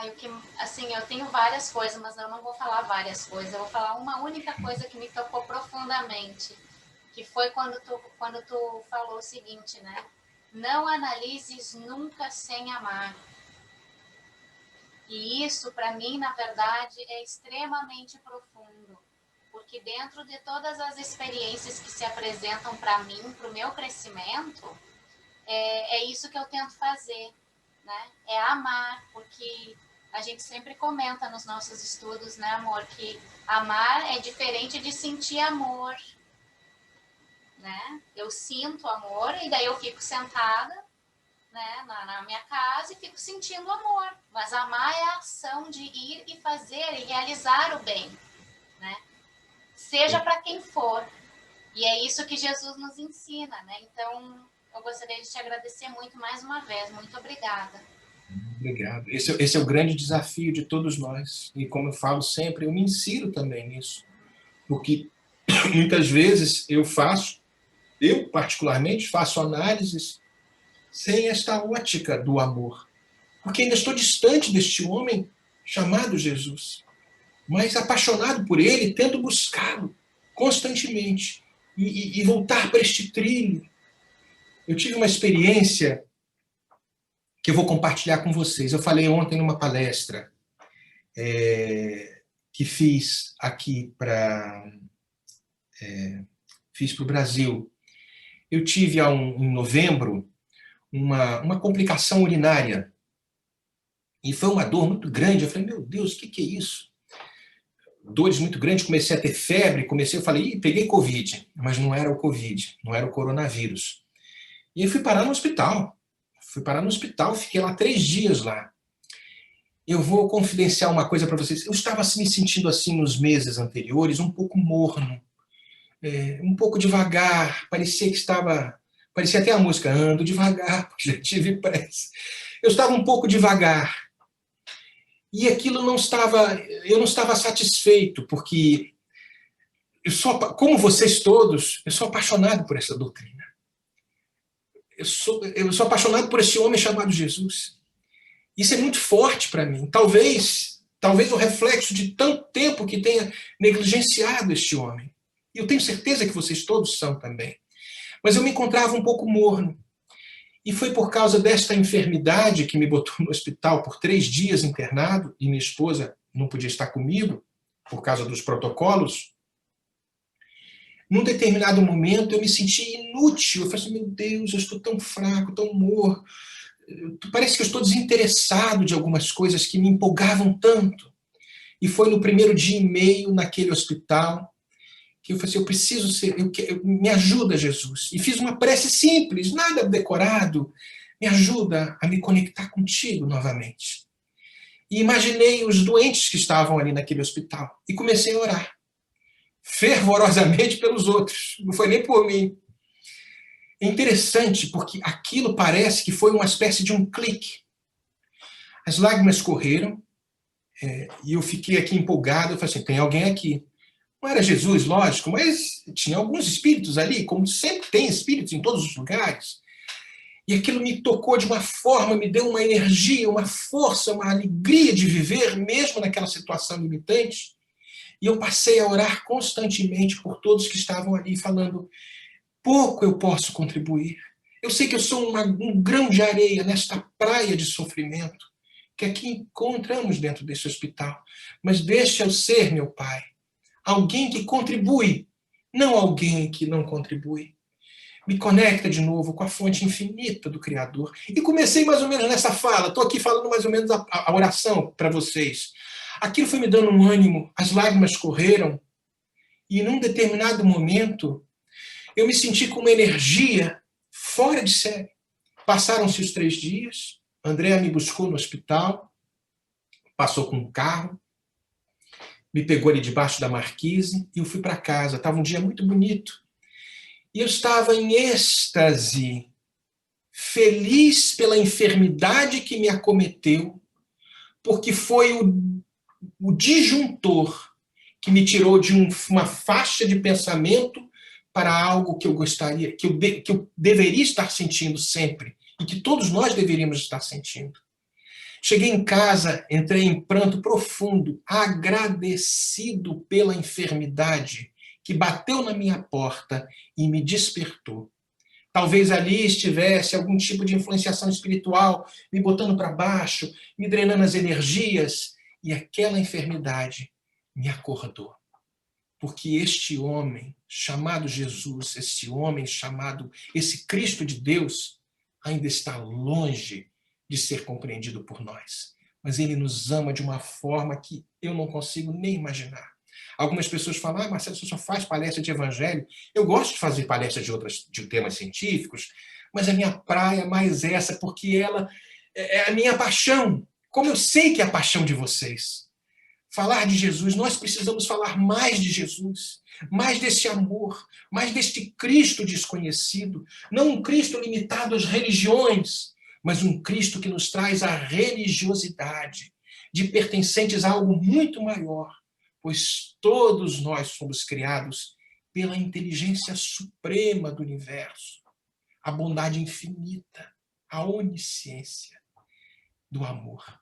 Eu tenho várias coisas, mas eu não vou falar várias coisas. Eu vou falar uma única coisa que me tocou profundamente, que foi quando tu falou o seguinte, né? Não analises nunca sem amar. E isso, para mim, na verdade, é extremamente profundo. Porque dentro de todas as experiências que se apresentam para mim, para o meu crescimento, é isso que eu tento fazer, né? É amar, porque a gente sempre comenta nos nossos estudos, né, amor, que amar é diferente de sentir amor, né? Eu sinto amor e daí eu fico sentada, né, na minha casa e fico sentindo amor. Mas amar é a ação de ir e fazer e realizar o bem, né? Seja para quem for. E é isso que Jesus nos ensina, né? Então, eu gostaria de te agradecer muito mais uma vez. Muito obrigada. Obrigado. Esse é o grande desafio de todos nós. E como eu falo sempre, eu me insiro também nisso. Porque muitas vezes eu particularmente faço análises sem esta ótica do amor. Porque ainda estou distante deste homem chamado Jesus, mas apaixonado por ele, tendo buscá-lo constantemente e voltar para este trilho. Eu tive uma experiência que eu vou compartilhar com vocês. Eu falei ontem numa palestra que fiz aqui fiz para o Brasil. Eu tive em novembro uma complicação urinária e foi uma dor muito grande. Eu falei, meu Deus, o que é isso? Dores muito grandes, comecei a ter febre, eu falei, peguei Covid, mas não era o Covid, não era o coronavírus. E aí fui parar no hospital, fiquei lá 3 dias lá. Eu vou confidenciar uma coisa para vocês, eu estava me sentindo assim nos meses anteriores, um pouco morno, um pouco devagar, parecia até a música, ando devagar, porque já tive pressa. Eu estava um pouco devagar. E aquilo eu não estava satisfeito, porque como vocês todos, eu sou apaixonado por essa doutrina. Eu sou apaixonado por esse homem chamado Jesus. Isso é muito forte para mim. Talvez o reflexo de tanto tempo que tenha negligenciado este homem. E eu tenho certeza que vocês todos são também. Mas eu me encontrava um pouco morno. E foi por causa desta enfermidade que me botou no hospital por 3 dias internado, e minha esposa não podia estar comigo, por causa dos protocolos. Num determinado momento, eu me senti inútil. Eu falei assim, meu Deus, eu estou tão fraco, tão morto. Parece que eu estou desinteressado de algumas coisas que me empolgavam tanto. E foi no primeiro dia e meio naquele hospital que eu falei assim, eu preciso me ajuda, Jesus. E fiz uma prece simples, nada decorado, me ajuda a me conectar contigo novamente. E imaginei os doentes que estavam ali naquele hospital e comecei a orar fervorosamente pelos outros, não foi nem por mim. É interessante porque aquilo parece que foi uma espécie de um clique. As lágrimas correram e eu fiquei aqui empolgado. Eu falei assim, tem alguém aqui. Não era Jesus, lógico, mas tinha alguns espíritos ali, como sempre tem espíritos em todos os lugares. E aquilo me tocou de uma forma, me deu uma energia, uma força, uma alegria de viver, mesmo naquela situação limitante. E eu passei a orar constantemente por todos que estavam ali, falando, pouco eu posso contribuir. Eu sei que eu sou um grão de areia nesta praia de sofrimento que aqui encontramos dentro desse hospital. Mas deixa eu ser, meu Pai, alguém que contribui, não alguém que não contribui. Me conecta de novo com a fonte infinita do Criador. E comecei mais ou menos nessa fala, estou aqui falando mais ou menos a oração para vocês. Aquilo foi me dando um ânimo, as lágrimas correram, e num determinado momento, eu me senti com uma energia fora de série. Passaram-se os 3 dias, Andréa me buscou no hospital, passou com um carro, me pegou ali debaixo da marquise e eu fui para casa. Estava um dia muito bonito. E eu estava em êxtase, feliz pela enfermidade que me acometeu, porque foi o disjuntor que me tirou de uma faixa de pensamento para algo que eu gostaria, que eu deveria estar sentindo sempre, e que todos nós deveríamos estar sentindo. Cheguei em casa, entrei em pranto profundo, agradecido pela enfermidade que bateu na minha porta e me despertou. Talvez ali estivesse algum tipo de influenciação espiritual, me botando para baixo, me drenando as energias, e aquela enfermidade me acordou. Porque este homem chamado Jesus, esse Cristo de Deus, ainda está longe de ser compreendido por nós. Mas ele nos ama de uma forma que eu não consigo nem imaginar. Algumas pessoas falam, Marcelo, você só faz palestra de evangelho. Eu gosto de fazer palestras de temas científicos, mas a minha praia é mais essa, porque ela é a minha paixão. Como eu sei que é a paixão de vocês. Falar de Jesus, nós precisamos falar mais de Jesus, mais desse amor, mais deste Cristo desconhecido, não um Cristo limitado às religiões, mas um Cristo que nos traz a religiosidade de pertencentes a algo muito maior, pois todos nós somos criados pela inteligência suprema do universo, a bondade infinita, a onisciência do amor.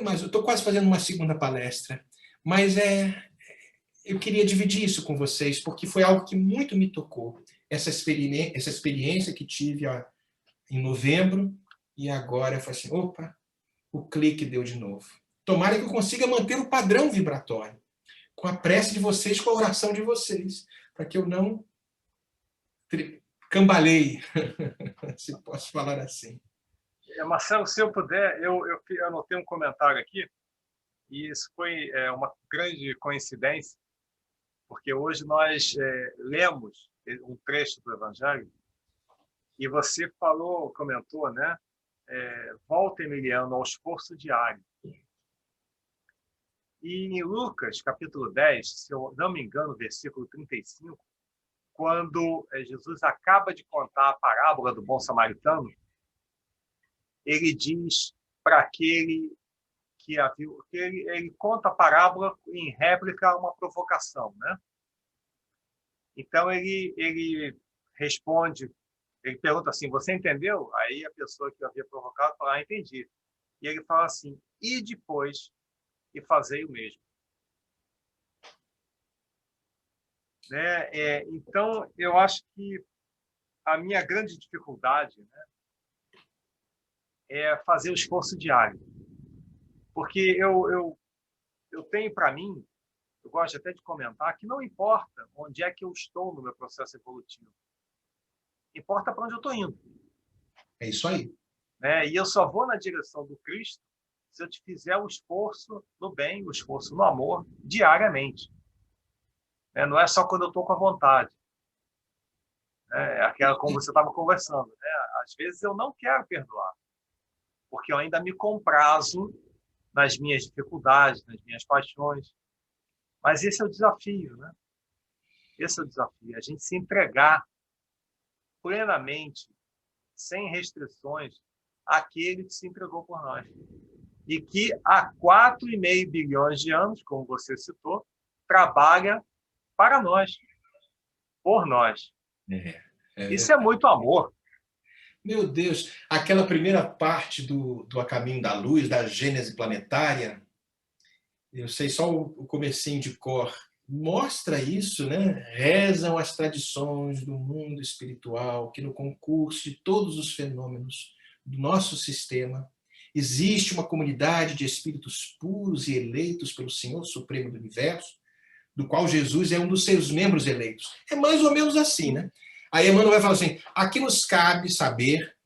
Mas eu estou quase fazendo uma segunda palestra, mas eu queria dividir isso com vocês, porque foi algo que muito me tocou, essa experiência que tive em novembro, e agora eu falei assim, opa, o clique deu de novo. Tomara que eu consiga manter o padrão vibratório, com a prece de vocês, com a oração de vocês, para que eu não cambaleie, se posso falar assim. Marcelo, se eu puder, eu anotei um comentário aqui, e isso foi uma grande coincidência, porque hoje nós lemos um trecho do Evangelho, e você comentou, né? Volta, Emiliano, ao esforço diário. E em Lucas, capítulo 10, se eu não me engano, versículo 35, quando Jesus acaba de contar a parábola do bom samaritano, ele diz para aquele que a viu, ele conta a parábola em réplica a uma provocação, né? Então ele responde, ele pergunta assim, você entendeu? Aí a pessoa que havia provocado fala, entendi. E ele fala assim, e depois e fazei o mesmo. Né? Então eu acho que a minha grande dificuldade, né, é fazer o esforço diário. Porque eu tenho para mim, eu gosto até de comentar, que não importa onde é que eu estou no meu processo evolutivo. Importa para onde eu estou indo. É isso aí. Né? E eu só vou na direção do Cristo se eu te fizer o esforço no bem, o esforço no amor, diariamente. Não é só quando eu estou com a vontade. É aquela como você estava conversando, né? Às vezes eu não quero perdoar, porque eu ainda me comprazo nas minhas dificuldades, nas minhas paixões. Mas esse é o desafio, né? Esse é o desafio, a gente se entregar plenamente, sem restrições, àquele que se entregou por nós. E que há 4,5 bilhões de anos, como você citou, trabalha para nós, por nós. Isso é muito amor. Meu Deus, aquela primeira parte do A Caminho da Luz, da Gênese Planetária, eu sei só o comecinho de cor, mostra isso, né? Rezam as tradições do mundo espiritual que no concurso de todos os fenômenos do nosso sistema existe uma comunidade de espíritos puros e eleitos pelo Senhor Supremo do Universo, do qual Jesus é um dos seus membros eleitos. É mais ou menos assim, né? Aí Emmanuel vai falar assim, aqui nos cabe saber,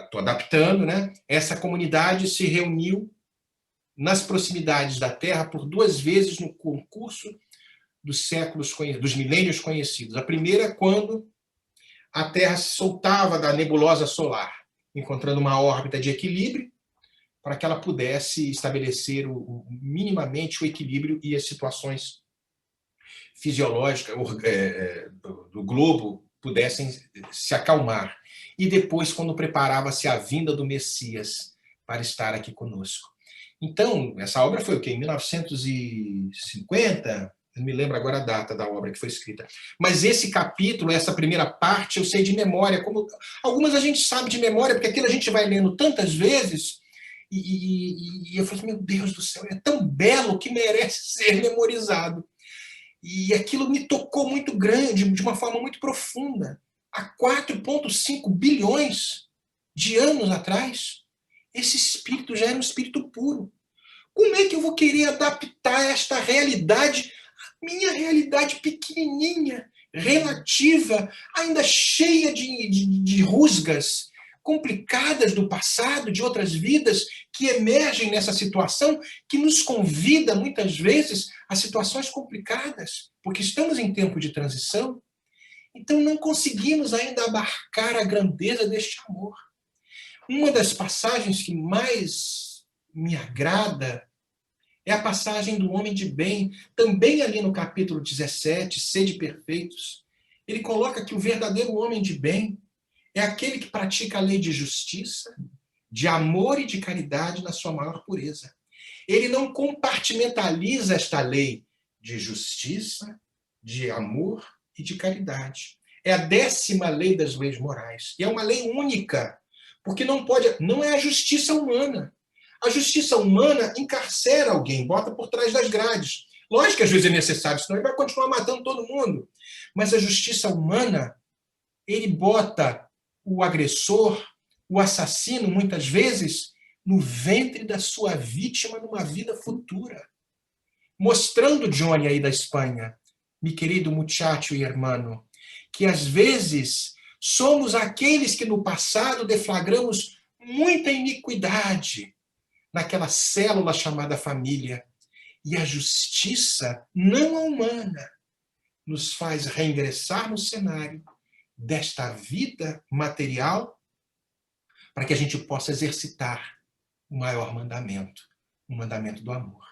estou adaptando, né? Essa comunidade se reuniu nas proximidades da Terra por 2 vezes no concurso dos séculos, dos milênios conhecidos. A primeira, quando a Terra se soltava da nebulosa solar, encontrando uma órbita de equilíbrio, para que ela pudesse estabelecer minimamente o equilíbrio e as situações fisiológicas do globo pudessem se acalmar. E depois, quando preparava-se a vinda do Messias para estar aqui conosco. Então, essa obra foi o quê? Em 1950? Não me lembro agora a data da obra que foi escrita. Mas esse capítulo, essa primeira parte, eu sei de memória. Como algumas a gente sabe de memória, porque aquilo a gente vai lendo tantas vezes, e eu falei assim, meu Deus do céu, é tão belo que merece ser memorizado. E aquilo me tocou muito grande, de uma forma muito profunda. Há 4,5 bilhões de anos atrás, esse espírito já era um espírito puro. Como é que eu vou querer adaptar esta realidade, a minha realidade pequenininha, relativa, ainda cheia de rusgas, complicadas do passado, de outras vidas, que emergem nessa situação, que nos convida, muitas vezes, a situações complicadas, porque estamos em tempo de transição. Então, não conseguimos ainda abarcar a grandeza deste amor. Uma das passagens que mais me agrada é a passagem do homem de bem, também ali no capítulo 17, Sede Perfeitos. Ele coloca que o verdadeiro homem de bem é aquele que pratica a lei de justiça, de amor e de caridade na sua maior pureza. Ele não compartimentaliza esta lei de justiça, de amor e de caridade. É a 10ª lei das leis morais. E é uma lei única, porque não é a justiça humana. A justiça humana encarcera alguém, bota por trás das grades. Lógico que às vezes é necessário, senão ele vai continuar matando todo mundo. Mas a justiça humana, ele bota o agressor, o assassino, muitas vezes, no ventre da sua vítima numa vida futura. Mostrando, Johnny, aí da Espanha, meu querido muchacho e hermano, que às vezes somos aqueles que no passado deflagramos muita iniquidade naquela célula chamada família. E a justiça não humana nos faz reingressar no cenário desta vida material para que a gente possa exercitar o maior mandamento, o mandamento do amor.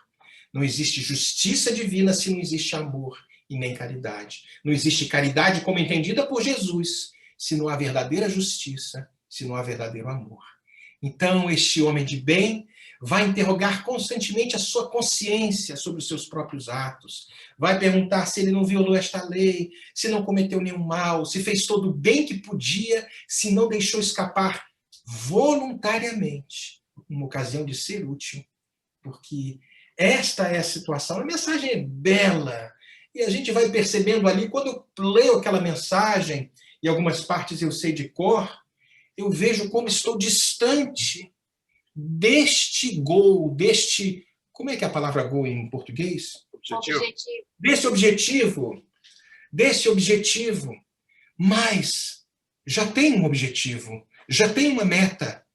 Não existe justiça divina se não existe amor e nem caridade. Não existe caridade como entendida por Jesus se não há verdadeira justiça, se não há verdadeiro amor. Então, este homem de bem vai interrogar constantemente a sua consciência sobre os seus próprios atos. Vai perguntar se ele não violou esta lei, se não cometeu nenhum mal, se fez todo o bem que podia, se não deixou escapar voluntariamente uma ocasião de ser útil. Porque esta é a situação. A mensagem é bela. E a gente vai percebendo ali, quando eu leio aquela mensagem, e algumas partes eu sei de cor, eu vejo como estou distante deste gol, deste... Como é que é a palavra gol em português? Objetivo. Desse objetivo. Mas já tem um objetivo, já tem uma meta.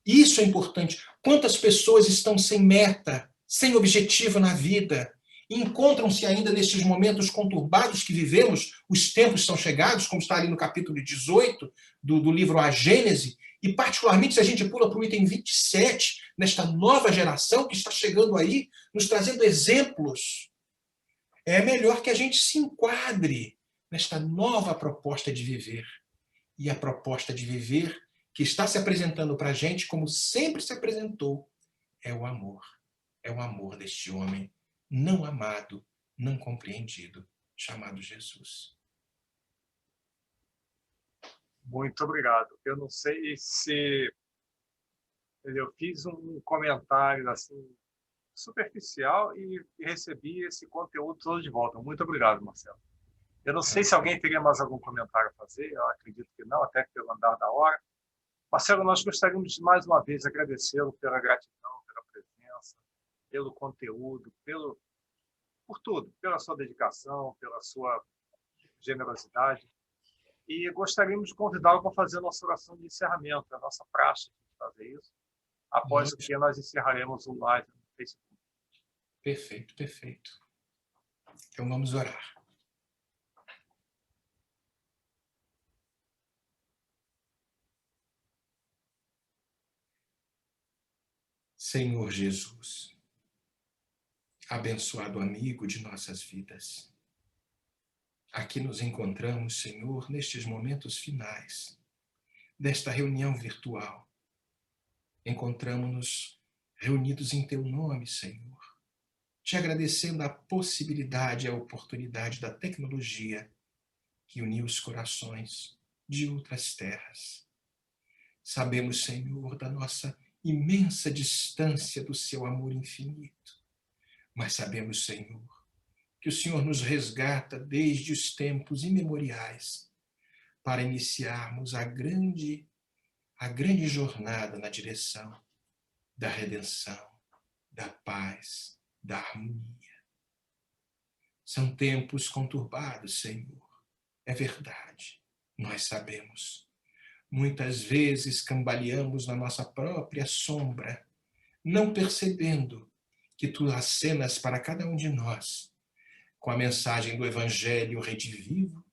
Isso é importante. Quantas pessoas estão sem meta, sem objetivo na vida? e encontram-se ainda nestes momentos conturbados que vivemos, os tempos são chegados, como está ali no capítulo 18 do livro A Gênese, e particularmente se a gente pula para o item 27, nesta nova geração que está chegando aí, nos trazendo exemplos, é melhor que a gente se enquadre nesta nova proposta de viver. E a proposta de viver que está se apresentando para a gente, como sempre se apresentou, é o amor. É o amor deste homem não amado, não compreendido, chamado Jesus. Muito obrigado. Eu não sei se eu fiz um comentário assim superficial e recebi esse conteúdo todo de volta. Muito obrigado, Marcelo. Eu não sei se alguém teria mais algum comentário a fazer, eu acredito que não, até pelo andar da hora. Marcelo, nós gostaríamos de mais uma vez agradecê-lo pela gratidão, pela presença, pelo conteúdo, por tudo, pela sua dedicação, pela sua generosidade. E gostaríamos de convidá-lo para fazer a nossa oração de encerramento, a nossa praxe de fazer isso, após o que nós encerraremos o live no Facebook. Perfeito, perfeito. Então vamos orar. Senhor Jesus, abençoado amigo de nossas vidas, aqui nos encontramos, Senhor, nestes momentos finais desta reunião virtual. Encontramos-nos reunidos em Teu nome, Senhor, te agradecendo a possibilidade e a oportunidade da tecnologia que uniu os corações de outras terras. Sabemos, Senhor, da nossa imensa distância do Seu amor infinito, mas sabemos, Senhor, que o Senhor nos resgata desde os tempos imemoriais para iniciarmos a grande jornada na direção da redenção, da paz, da harmonia. São tempos conturbados, Senhor. É verdade, nós sabemos. Muitas vezes cambaleamos na nossa própria sombra, não percebendo que Tu acenas para cada um de nós com a mensagem do Evangelho redivivo,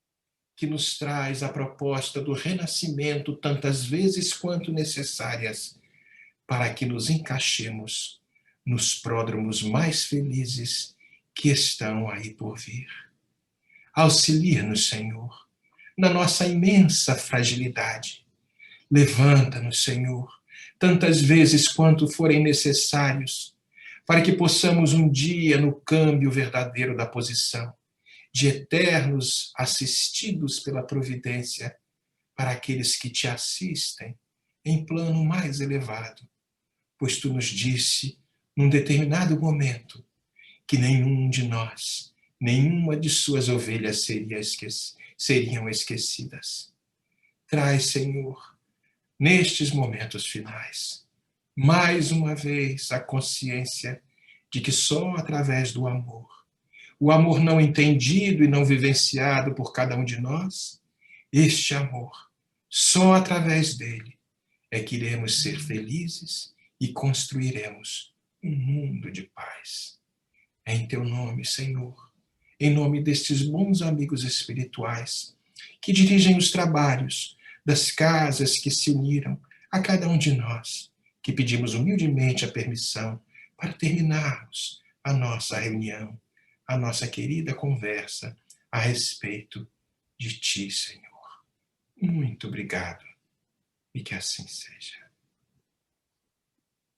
que nos traz a proposta do renascimento tantas vezes quanto necessárias para que nos encaixemos nos pródromos mais felizes que estão aí por vir. Auxilia-nos, Senhor, na nossa imensa fragilidade. Levanta-nos, Senhor, tantas vezes quanto forem necessários, para que possamos um dia, no câmbio verdadeiro da posição, de eternos assistidos pela providência, para aqueles que Te assistem em plano mais elevado, pois Tu nos disse, num determinado momento, que nenhum de nós, nenhuma de Suas ovelhas seriam esquecidas. Traz, Senhor, nestes momentos finais, mais uma vez a consciência de que só através do amor, o amor não entendido e não vivenciado por cada um de nós, este amor, só através dele, é que iremos ser felizes e construiremos um mundo de paz. É em Teu nome, Senhor, em nome destes bons amigos espirituais que dirigem os trabalhos das casas que se uniram a cada um de nós, que pedimos humildemente a permissão para terminarmos a nossa reunião, a nossa querida conversa a respeito de Ti, Senhor. Muito obrigado e que assim seja.